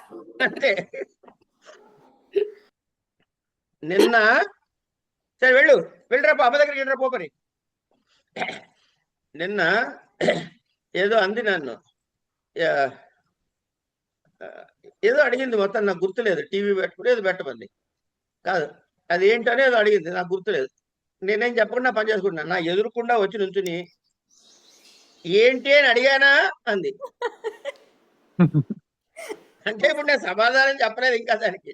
అంటే నిన్న సరే వెళ్ళరా అమ్మ దగ్గరికి వెళ్ళరా పోపరి. నిన్న ఏదో అంది నన్ను, ఏదో అడిగింది, మొత్తం నాకు గుర్తులేదు. టీవీ పెట్టుకుని ఏదో పెట్టమంది, కాదు అది ఏంటనే ఏదో అడిగింది, నాకు గుర్తులేదు. నేనేం చెప్పకుండా పని చేసుకుంటున్నాను. నా ఎదురుకుండా వచ్చి నుంచుని ఏంటి అని అడిగానా అంది. అంటే ఇప్పుడు నేను సమాధానం చెప్పలేదు ఇంకా దానికి.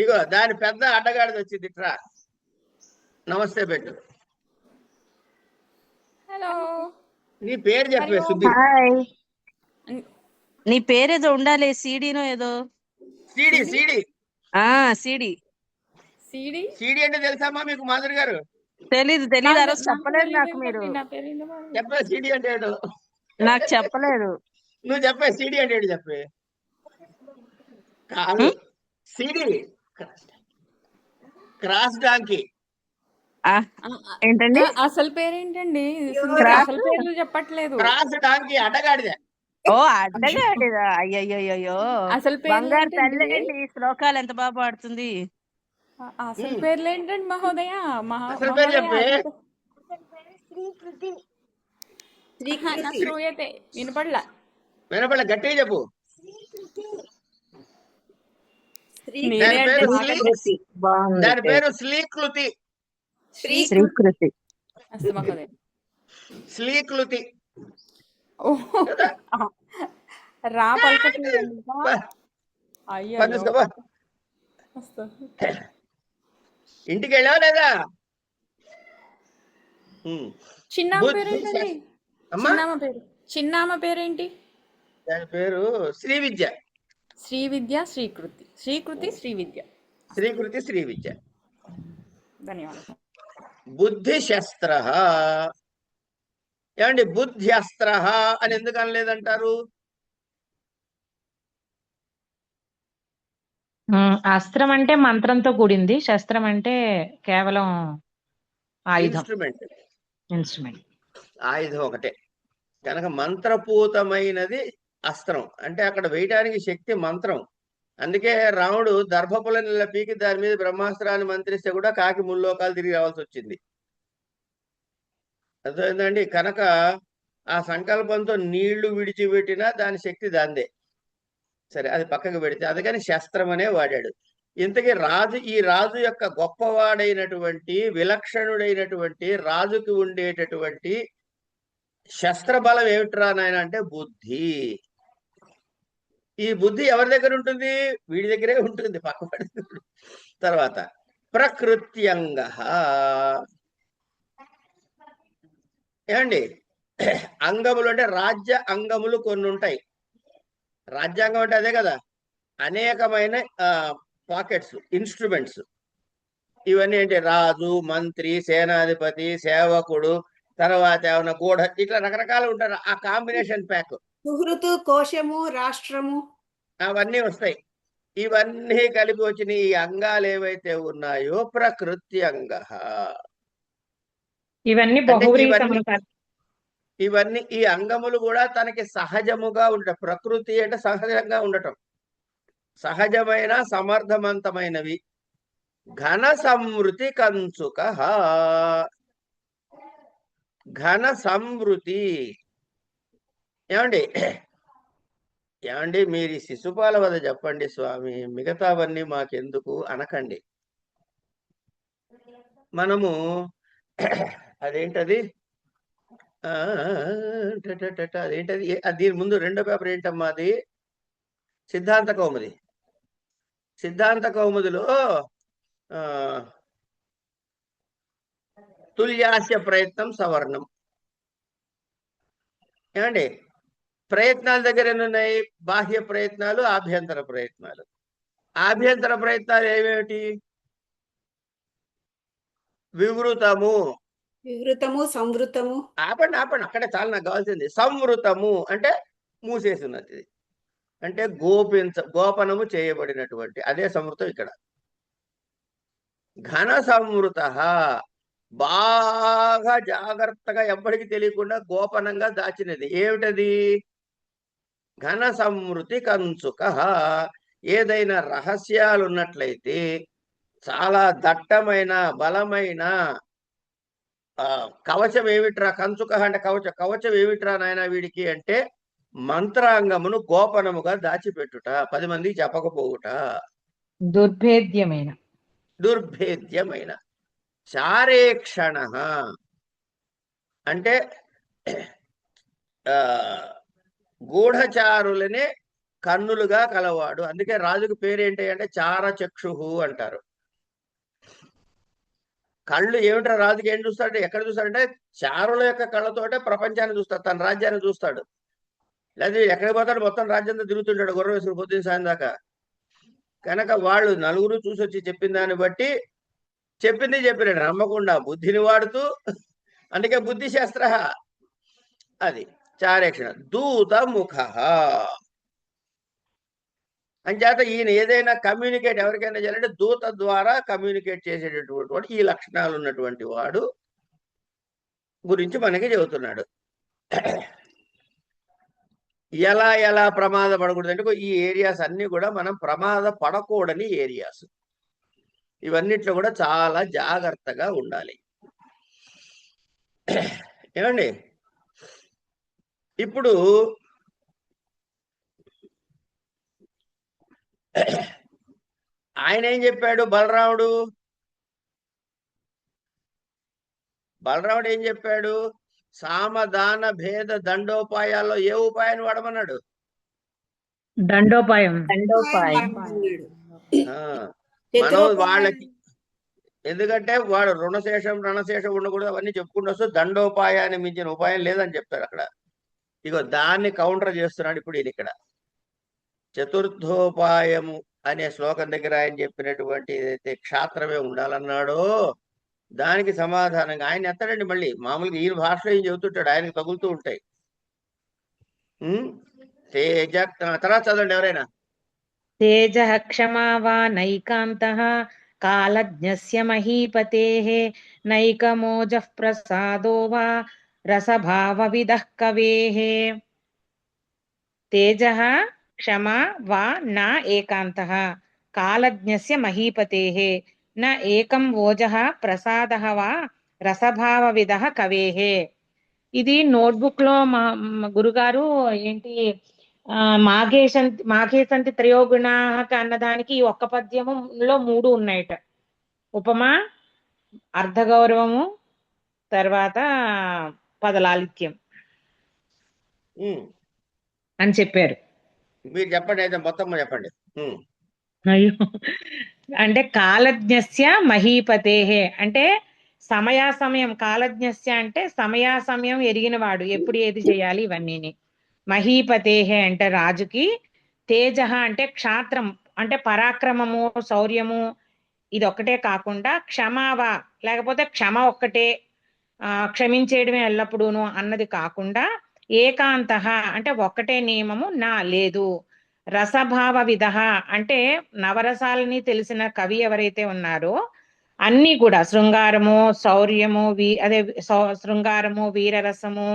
ఇగో దాని పెద్ద అడ్డగాడిది వచ్చింది. ఇట్రా, నమస్తే పెట్టు. హలో, నీ పేరు చెప్పే సుబ్బి. హాయ్. నీ పేరేదో ఉండాలి, సీడీనో ఏదో. CD CD CD. సిడి అంటే తెలుసామా మీకు మాధురి గారు? తెలీదు. ఆ రోజు చెప్పలేదు నాకు మీరు. చెప్పే సిడి అంటే ఏంటో నాకు చెప్పలేదు. నువ్వు చెప్పే సిడి అంటే ఏంటి చెప్పే. కాదు, సిడి క్రాస్ డాంకీ. ఏంటండి అసలు పేరేంటండి? అసలు పేర్లు చెప్పట్లేదు. క్రాస్ డాంకీ అడ్డగాడిదే. ఓ అడ్డగాడిదా? అయ్యయ్యో, అసలు బంగారు తల్లి ఏంటి, ఈ శ్లోకాలు ఎంత బాగా పాడుతుంది. అసలు పేర్లు ఏంటండి మహోదయ? అసలు పేరు చెప్పే. శ్రూయతే. వినపడలా గట్టిగా చెప్పు. దాని పేరు శ్రీకృతి. శ్రీకృతి. అస్తు మహోదయ. శ్రీకృతి. రా పలకట్లేదు. అయ్యో, ఇంటికి వెళ్ళావా లేదా? చిన్నామ పేరేంటండి? చిన్నామ పేరేంటి? దాని పేరు శ్రీ విద్య. శ్రీ విద్య, శ్రీకృతి. శ్రీ విద్య. ధన్యవాదాలు. బుద్ధి శస్త్ర. ఏమండి, బుద్ధ్యస్త్ర అని ఎందుకు అనలేదంటారు? అస్త్రం అంటే మంత్రంతో కూడింది, శస్త్రం అంటే కేవలం ఆయుధం, ఇన్స్ట్రుమెంట్. ఆయుధం ఒకటే కనుక మంత్రపూతమైనది అస్త్రం. అంటే అక్కడ వేయటానికి శక్తి మంత్రం. అందుకే రాముడు దర్భపుల పీకి దాని మీద బ్రహ్మాస్త్రాన్ని మంత్రిస్తే కూడా కాకి ముల్లోకాలు తిరిగి రావాల్సి వచ్చింది. అర్థమైందండి? కనుక ఆ సంకల్పంతో నీళ్లు విడిచిపెట్టినా దాని శక్తి దాందే. సరే, అది పక్కకు పెడితే అందుకని శస్త్రం అనే వాడాడు. ఇంతకీ ఈ రాజు యొక్క గొప్పవాడైనటువంటి విలక్షణుడైనటువంటి రాజుకి ఉండేటటువంటి శస్త్ర బలం ఏమిట్రా నాయన అంటే బుద్ధి. ఈ బుద్ధి ఎవరి దగ్గర ఉంటుంది? వీడి దగ్గరే ఉంటుంది, పక్కవాడి దగ్గర. తర్వాత ప్రకృత్యంగ. ఏమండి, అంగములు అంటే రాజ్య అంగములు కొన్ని ఉంటాయి. రాజ్యాంగం అంటే అదే కదా, అనేకమైన పాకెట్స్, ఇన్స్ట్రుమెంట్స్. ఇవన్నీ ఏంటి? రాజు, మంత్రి, సేనాధిపతి, సేవకుడు, తర్వాత ఏమైనా గూఢ, ఇట్లా రకరకాలు ఉంటారు. ఆ కాంబినేషన్ ప్యాక్, సుహృతు, కోశము, రాష్ట్రము, అవన్నీ వస్తాయి. ఇవన్నీ కలిపి వచ్చిన ఈ అంగాలు ఏవైతే ఉన్నాయో ప్రకృత్యంగ. ఇవన్నీ అంటే బహువ్రీహములు కాదు. ఇవన్నీ ఈ అంగములు కూడా తనకి సహజముగా ఉండటం. ప్రకృతి అంటే సహజంగా ఉండటం, సహజమైన సమర్థవంతమైనవి. ఘన సంవృతి కంచుక. ఘన సంవృతి ఏమండి మీరు ఈ శిశుపాల వద్ద చెప్పండి స్వామి, మిగతావన్నీ మాకెందుకు అనకండి. మనము అదేంటది అదేంటది దీని ముందు రెండో పేపర్ ఏంటమ్మా అది? సిద్ధాంత కౌముది. సిద్ధాంత కౌముదిలో తుల్యాస్య ప్రయత్నం సవర్ణం. ఏమండి, ప్రయత్నాల దగ్గర ఎన్నున్నాయి? బాహ్య ప్రయత్నాలు, ఆభ్యంతర ప్రయత్నాలు. ఆభ్యంతర ప్రయత్నాలు ఏమేమిటి? వివృతము, సంవృతము. ఆపండి అక్కడే చాలా నాకు కావాల్సింది. సంవృతము అంటే మూసేసి ఉన్నది, అంటే గోపనము చేయబడినటువంటి, అదే సంవృతం ఇక్కడ. ఘన సంవృత, బాగా జాగ్రత్తగా ఎవ్వడికి తెలియకుండా గోపనంగా దాచినది. ఏమిటది? ఘన సంవృతి కంచుక. ఏదైనా రహస్యాలు ఉన్నట్లయితే చాలా దట్టమైన బలమైన కవచం ఏమిట్రా? కంచుక అంటే కవచం ఏమిట్రా నాయన వీడికి అంటే మంత్రాంగమును గోపనముగా దాచిపెట్టుట, 10 మందికి చెప్పకపోవుట. దుర్భేద్యమైన. చారేక్షణ అంటే గూఢచారులనే కన్నులుగా కలవాడు. అందుకే రాజుకు పేరేంటి అంటే చారచక్షు అంటారు. కళ్ళు ఏమిటో రాజుకి ఏం చూస్తాడు? ఎక్కడ చూస్తాడంటే చారుల యొక్క కళ్ళతోటే ప్రపంచాన్ని చూస్తాడు, తన రాజ్యాన్ని చూస్తాడు. లేదా ఎక్కడికి పోతాడు? మొత్తం రాజ్యంతో తిరుగుతుంటాడు గుర్రం వేసుకుని పొద్దున్న సాయం దాకా. కనుక వాళ్ళు నలుగురు చూసి వచ్చి చెప్పిన దాన్ని బట్టి చెప్పింది చెప్పినాడు, నమ్మకుండా బుద్ధిని వాడుతూ. అందుకే బుద్ధి శాస్త్ర. అది చారేక్షణ. దూత ముఖ అంచేత ఈయన ఏదైనా కమ్యూనికేట్ ఎవరికైనా చేయాలంటే దూత ద్వారా కమ్యూనికేట్ చేసేటటువంటి వాడు, ఈ లక్షణాలు ఉన్నటువంటి వాడు గురించి మనకి చెబుతున్నాడు. ఎలా ప్రమాద పడకూడదు అంటే ఈ ఏరియాస్ అన్ని కూడా మనం ప్రమాద పడకూడని ఏరియాస్. ఇవన్నిట్లో కూడా చాలా జాగ్రత్తగా ఉండాలి. ఏమండి, ఇప్పుడు ఆయన ఏం చెప్పాడు? బలరాముడు ఏం చెప్పాడు? సామదాన భేద దండోపాయాల్లో ఏ ఉపాయాన్ని వాడమన్నాడు? దండోపాయం. మనం వాళ్ళకి, ఎందుకంటే వాడు రుణశేషం రణశేషం ఉండకూడదు, అవన్నీ చెప్పుకుంటూ వస్తూ దండోపాయాన్ని మించిన ఉపాయం లేదని చెప్తాడు అక్కడ. ఇగో దాన్ని కౌంటర్ చేస్తున్నాడు ఇప్పుడు ఈయన ఇక్కడ. చతుర్థోపాయము అనే శ్లోకం దగ్గర ఆయన చెప్పినటువంటి ఏదైతే క్షాత్రమే ఉండాలన్నాడో దానికి సమాధానంగా ఆయన ఎత్తాడండి. మళ్ళీ మామూలుగా ఈయన భాషలో ఏం చెబుతుంటాడు, ఆయనకు తగులుతూ ఉంటాయి. తేజ, తర్వాత చదవండి ఎవరైనా. తేజ క్షమా వా నైకాంతః కాలజ్ఞస్య మహీపతేః నైకమోజః ప్రసాదో వా రసభావవిదః కవేః. తేజః క్షమా వా న ఏకాంతః కాలజ్ఞస్య మహీపతేః న ఏకం ఓజః ప్రసాదః వా రసభావవిదః కవేః. ఇది నోట్బుక్ లో మా గురుగారు ఏంటి మాఘేసంతి త్రయోగుణాహక అన్నదానికి ఈ ఒక్క పద్యములో 3 ఉన్నాయట. ఉపమా, అర్ధగౌరవము, తర్వాత పదలాలిత్యం అని చెప్పారు. మీరు చెప్పండి, అయితే మొత్తం చెప్పండి. అయ్యో, అంటే కాలజ్ఞస్య మహీపతేహే అంటే సమయాసమయం, కాలజ్ఞస్య అంటే సమయాసమయం ఎరిగినవాడు, ఎప్పుడు ఏది చేయాలి ఇవన్నీని. మహీపతేహే అంటే రాజుకి, తేజ అంటే క్షాత్రం అంటే పరాక్రమము, శౌర్యము, ఇది ఒక్కటే కాకుండా క్షమావా లేకపోతే క్షమ ఒక్కటే, క్షమించేయడమే ఎల్లప్పుడూను అన్నది కాకుండా, ఏకాంత అంటే ఒక్కటే నియమము నా లేదు, రసభావ విధ అంటే నవరసాలని తెలిసిన కవి ఎవరైతే ఉన్నారో అన్నీ కూడా శృంగారము, శౌర్యము, శృంగారము, వీరరసము,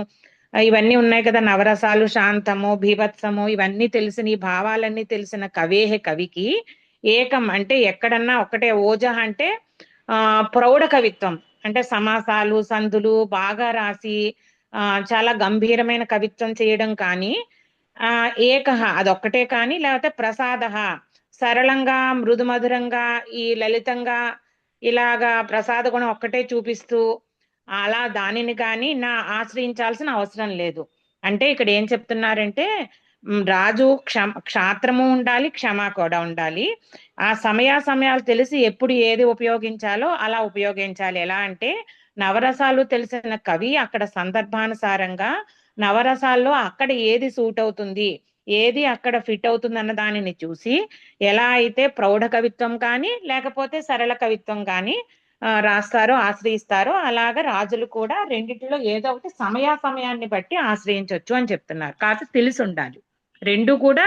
ఇవన్నీ ఉన్నాయి కదా, నవరసాలు, శాంతము, భీభత్సము, ఇవన్నీ తెలిసిన ఈ భావాలన్నీ తెలిసిన కవేహే కవికి, ఏకం అంటే ఎక్కడన్నా ఒకటే, ఓజ అంటే ప్రౌఢ కవిత్వం అంటే సమాసాలు, సంధులు బాగా రాసి చాలా గంభీరమైన కవిత్వం చేయడం కానీ, ఏకహ అదొక్కటే కానీ, లేకపోతే ప్రసాద సరళంగా, మృదుమధురంగా, ఈ లలితంగా ఇలాగా ప్రసాద గుణం ఒక్కటే చూపిస్తూ అలా దానిని కానీ నా ఆశ్రయించాల్సిన అవసరం లేదు. అంటే ఇక్కడ ఏం చెప్తున్నారంటే, రాజు క్షాత్రము ఉండాలి, క్షమ కూడా ఉండాలి. ఆ సమయాలు తెలిసి ఎప్పుడు ఏది ఉపయోగించాలో అలా ఉపయోగించాలి. ఎలా అంటే నవరసాలు తెలిసిన కవి అక్కడ సందర్భానుసారంగా నవరసాల్లో అక్కడ ఏది సూట్ అవుతుంది, ఏది అక్కడ ఫిట్ అవుతుంది అన్న దానిని చూసి, ఎలా అయితే ప్రౌఢ కవిత్వం కానీ లేకపోతే సరళ కవిత్వం కానీ రాస్తారో, ఆశ్రయిస్తారో, అలాగా రాజులు కూడా రెండిటిలో ఏదో ఒకటి సమయాన్ని బట్టి ఆశ్రయించవచ్చు అని చెప్తున్నారు. కాకపోతే తెలిసి ఉండాలి, రెండు కూడా,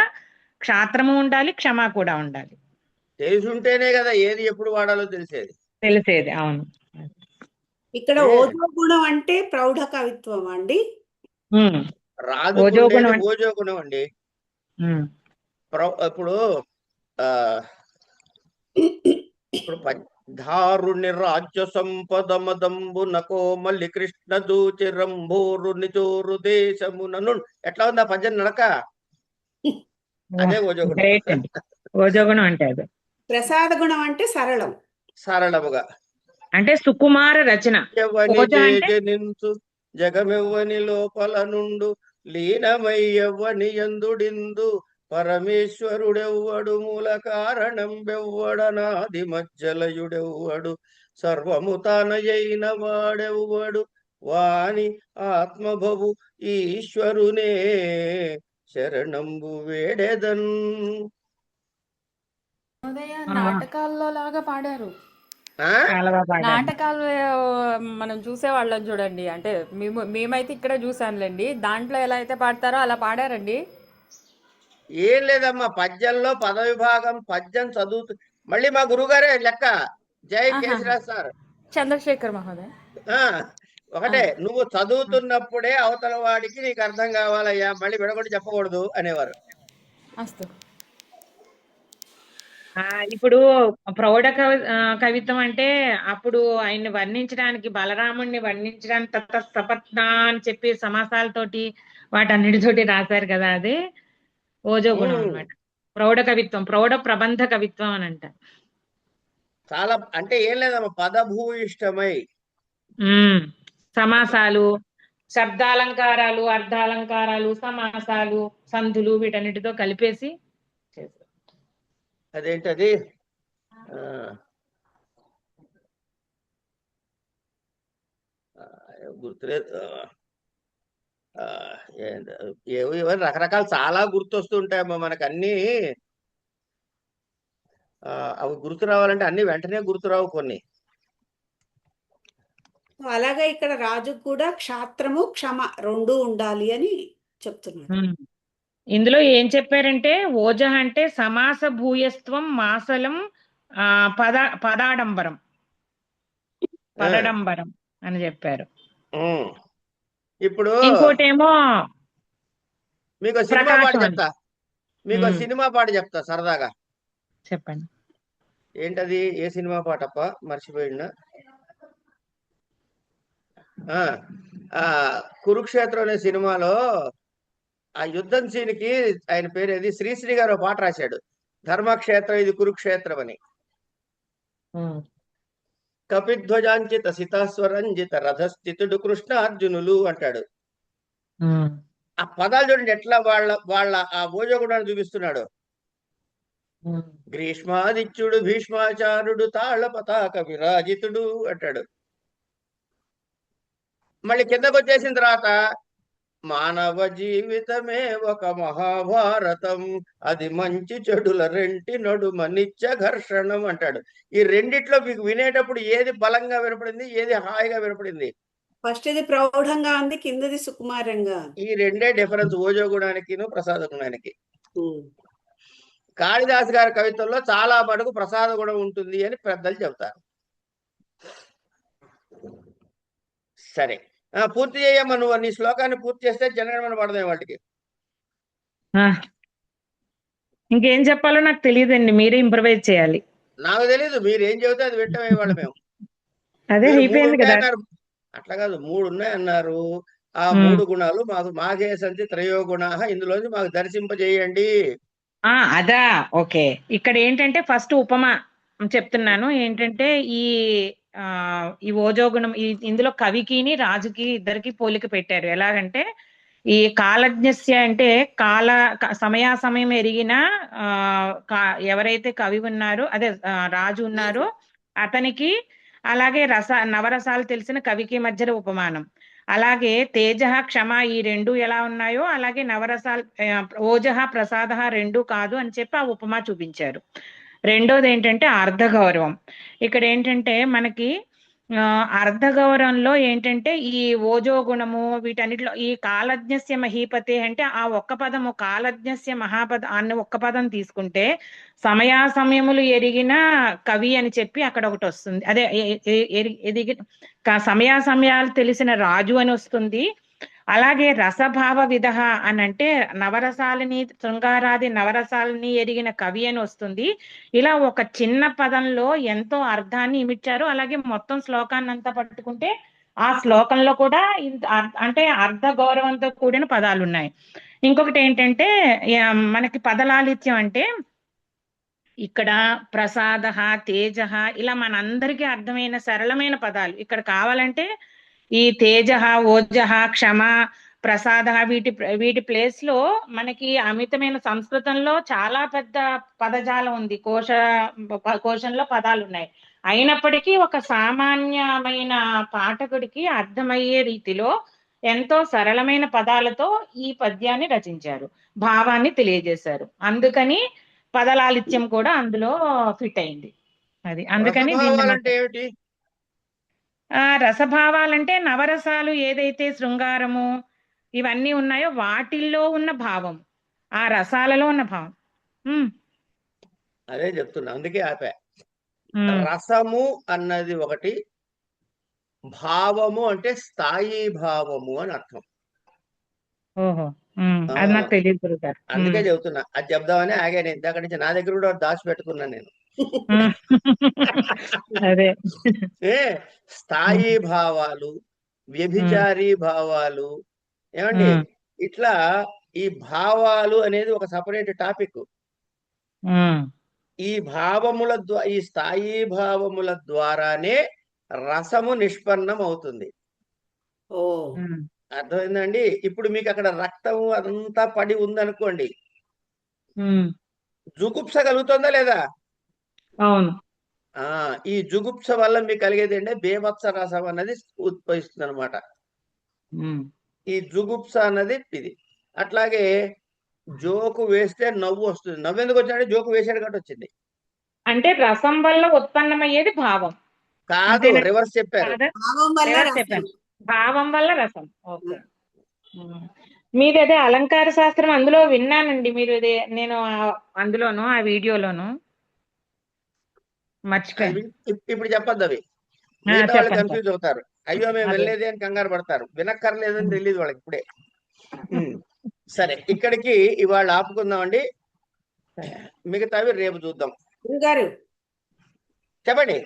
క్షాత్రము ఉండాలి, క్షమ కూడా ఉండాలి. తెలిసి ఉంటేనే కదా ఏది ఎప్పుడు వాడాలో తెలిసేది. అవును. ఇక్కడ ఓజో గుణం అంటే ప్రౌఢ కవిత్వం అండి. ఓజో గుణం అండి. ఇప్పుడు ధారుని రాజ్య సంపద మదంబు నకోమల్లి కృష్ణ దూచి రంభోరు నిచోరు దేశమునను. ఎట్లా ఉంది ఆ పద్యం నడక? అదే ఓజో గుణం. ఓజో గుణం అంటే అదే. ప్రసాద గుణం అంటే సరళం, సరళముగా అంటే సుకుమార రచన. జగమెవ్వని లోపల నుండు లీనమై ఎవ్వని ఎందుడిందు పరమేశ్వరుడెవ్వడు మూల కారణం బెవ్వడనాది మధ్యలయుడెవ్వడు సర్వము తానయైన వాడెవ్వడు వాని ఆత్మభవు ఈశ్వరునే శరణంబు వేడెదన్. నాటకాల్లో లాగా పాడారు. నాటకాలు మనం చూసేవాళ్ళం చూడండి, అంటే మేమైతే ఇక్కడ చూసానులేండి, దాంట్లో ఎలా అయితే పాడతారో అలా పాడారండి. ఏం లేదమ్మా, పద్యంలో పద విభాగం, పద్యం చదువుతూ మళ్ళీ మా గురుగారే లెక్క. జై కేశరాజ్ సార్, చంద్రశేఖర్ మహోదయ్. ఒకటే, నువ్వు చదువుతున్నప్పుడే అవతల వాడికి నీకు అర్థం కావాలయ్యా, మళ్ళీ విడగొట్టి చెప్పకూడదు అనేవారు. ఇప్పుడు ప్రౌఢ కవిత్వం అంటే అప్పుడు ఆయన్ని వర్ణించడానికి, బలరాముణ్ణి వర్ణించడానికి తతస్తపత్నా అని చెప్పి సమాసాలతోటి వాటన్నిటితోటి రాశారు కదా, అదే ఓజో గుణం అన్నమాట. ప్రౌఢ కవిత్వం, ప్రౌఢ ప్రబంధ కవిత్వం అని అంటారు. చాలా అంటే ఏం లేదమ్మా, పదభూయిష్టమై సమాసాలు, శబ్దాలంకారాలు, అర్ధాలంకారాలు, సమాసాలు, సంధులు వీటన్నిటితో కలిపేసి అదేంటది గుర్తులేదు. ఏవో రకరకాలు చాలా గుర్తొస్తుంటాయమ్మా మనకు అన్ని. అవి గుర్తు రావాలంటే అన్ని వెంటనే గుర్తురావు కొన్ని. అలాగే ఇక్కడ రాజు కూడా క్షాత్రము, క్షమ రెండు ఉండాలి అని చెప్తున్నాడు. ఇందులో ఏం చెప్పారంటే, ఓజ అంటే సమాస భూయస్త్వం, మాసలం, పదాడంబరం, పదడంబరం అని చెప్పారు. ఇప్పుడు ఇంకోటేమో మీకు సినిమా పాట చెప్తా, మీకు సినిమా పాట చెప్తా సరదాగా. చెప్పండి. ఏంటది? ఏ సినిమా పాటప్ప, మర్చిపోయినా. కురుక్షేత్రం అనే సినిమాలో ఆ యుద్ధం సీన్కి ఆయన పేరు ఏది శ్రీశ్రీ గారు ఒక పాట రాశాడు, ధర్మక్షేత్రం ఇది కురుక్షేత్రం అని. కపిధ్వజాంచిత సితాస్వరంజిత రథస్థితుడు కృష్ణార్జునులు అంటాడు. ఆ పదాలు చూడండి ఎట్లా వాళ్ళ ఆ ఓజోగుణాన్ని చూపిస్తున్నాడు. గ్రీష్మాదిత్యుడు భీష్మాచారుడు తాళ పతాక విరాజితుడు అంటాడు. మళ్ళీ కిందకు వచ్చేసిన తర్వాత మానవ జీవితమే ఒక మహాభారతం, అది మంచి చెడుల రెంటి నడుమ నిత్య ఘర్షణం అంటాడు. ఈ రెండిట్లో మీకు వినేటప్పుడు ఏది బలంగా వినపడింది, ఏది హాయిగా వినపడింది? ఫస్ట్ ఇది ప్రౌఢంగా ఉంది, కిందది సుకుమారంగా. ఈ రెండే డిఫరెన్స్ ఓజో గుణానికి ప్రసాద గుణానికి. కాళిదాస్ గారి కవితల్లో చాలా మటుకు ప్రసాద గుణం ఉంటుంది అని పెద్దలు చెబుతారు. సరే, పూర్తి చేయమ్మా. నువ్వు నీ శ్లోకాన్ని పూర్తి చేస్తే జనగణమన పడదాం వాటికి. ఇంకేం చెప్పాలో నాకు తెలియదండి, మీరే ఇంప్రవైజ్ చేయాలి. నాకు తెలీదు, మీరు ఏం చెబితే అది వింటమే వాళ్ళు. మేము అదే అయిపోయింది కదా. అట్లా కాదు, 3 ఉన్నాయి అన్నారు. ఆ 3 గుణాలు మాకే సంతి త్రయో గుణ, ఇందులోంచి మాకు దర్శింపజేయండి. అదా, ఓకే. ఇక్కడ ఏంటంటే ఫస్ట్ ఉపమా చెప్తున్నాను. ఏంటంటే ఈ ఓజోగుణం ఇందులో కవికిని రాజుకి ఇద్దరికి పోలిక పెట్టారు. ఎలాగంటే ఈ కాలజ్ఞస్య అంటే సమయాసమయం ఎరిగిన ఎవరైతే కవి ఉన్నారో, అదే రాజు ఉన్నారో అతనికి, అలాగే నవరసాలు తెలిసిన కవికి మధ్యలో ఉపమానం. అలాగే తేజ క్షమ ఈ 2 ఎలా ఉన్నాయో అలాగే నవరసాలు ఓజ ప్రసాద 2 కాదు అని చెప్పి ఆ ఉపమా చూపించారు. రెండోది ఏంటంటే అర్ధగౌరవం. ఇక్కడ ఏంటంటే మనకి అర్ధగౌరవంలో ఏంటంటే ఈ ఓజో గుణము వీటన్నిటిలో ఈ కాలజ్ఞస్య మహీపతే అంటే ఆ ఒక్క పదము కాలజ్ఞస్య మహాపద అన్న ఒక్క పదం తీసుకుంటే సమయాసమయములు ఎరిగిన కవి అని చెప్పి అక్కడ ఒకటి వస్తుంది. అదే సమయాసమయాలు తెలిసిన రాజు అని వస్తుంది. అలాగే రసభావ విధ అని అంటే నవరసాలని, శృంగారాది నవరసాలని ఎరిగిన కవి అని వస్తుంది. ఇలా ఒక చిన్న పదంలో ఎంతో అర్థాన్ని ఇమిడ్చారు. అలాగే మొత్తం శ్లోకాన్ని అంతా పట్టుకుంటే ఆ శ్లోకంలో కూడా అంటే అర్ధ గౌరవంతో కూడిన పదాలు ఉన్నాయి. ఇంకొకటి ఏంటంటే మనకి పదలాలిత్యం అంటే ఇక్కడ ప్రసాద, తేజ ఇలా మనందరికీ అర్థమైన సరళమైన పదాలు. ఇక్కడ కావాలంటే ఈ తేజ, ఓజ, క్షమ, ప్రసాద వీటి ప్లేస్ లో మనకి అమితమైన సంస్కృతంలో చాలా పెద్ద పదజాలం ఉంది, కోశంలో పదాలు ఉన్నాయి. అయినప్పటికీ ఒక సామాన్యమైన పాఠకుడికి అర్థమయ్యే రీతిలో ఎంతో సరళమైన పదాలతో ఈ పద్యాన్ని రచించారు, భావాన్ని తెలియజేశారు. అందుకని పదలాలిత్యం కూడా అందులో ఫిట్ అయింది. అది అందుకని ఏమిటి రసభావాలంటే నవరసాలు ఏదైతే శృంగారము ఇవన్నీ ఉన్నాయో వాటిల్లో ఉన్న భావం, ఆ రసాలలో ఉన్న భావం. అదే చెప్తున్నా, అందుకే ఆపా. రసము అన్నది ఒకటి, భావము అంటే స్థాయి భావము అని అర్థం. ఓహో, అది నాకు తెలియదు. అందుకే చెబుతున్నా, అది చెప్దామని ఆగా. నేను ఇందాక నుంచి నా దగ్గర కూడా దాచి పెట్టుకున్నాను నేను. అదే స్థాయి భావాలు, వ్యభిచారీ భావాలు, ఏమండి ఇట్లా ఈ భావాలు అనేది ఒక సపరేట్ టాపిక్. ఈ భావముల ఈ స్థాయి భావముల ద్వారానే రసము నిష్పన్నం అవుతుంది. అర్థమైందండి? ఇప్పుడు మీకు అక్కడ రక్తము అదంతా పడి ఉందనుకోండి, జుగుప్స కలుగుతుందా లేదా? అవును. ఈ జుగుప్స వల్ల మీకు కలిగేది అంటే బేభత్స రసం అన్నది ఉద్భవిస్తుంది అనమాట. ఈ జుగుప్స అన్నది ఇది. అట్లాగే జోకు వేస్తే నవ్వు వస్తుంది. నవ్వు ఎందుకు వచ్చిందంటే జోకు వేసాడు కాబట్టి వచ్చింది. అంటే రసం వల్ల ఉత్పన్నమయ్యేది భావం కాదు, రివర్స్ చెప్పారు. భావం వల్ల రసం. ఓకే, మీది అదే అలంకార శాస్త్రం అందులో విన్నానండి. మీరు నేను అందులోను ఆ వీడియోలోను మర్చిపోయాను. ఇప్పుడు చెప్పద్దు అవి, వాళ్ళు కన్ఫ్యూజ్ అవుతారు. అయ్యో మేము వెళ్ళలేదే అని కంగారు పడతారు, వినక్కర్లేదని తెలియదు వాళ్ళకి ఇప్పుడే. సరే, ఇక్కడికి ఇవాళ ఆపుకుందామండి, మిగతావి రేపు చూద్దాం. గారు చెప్పండి.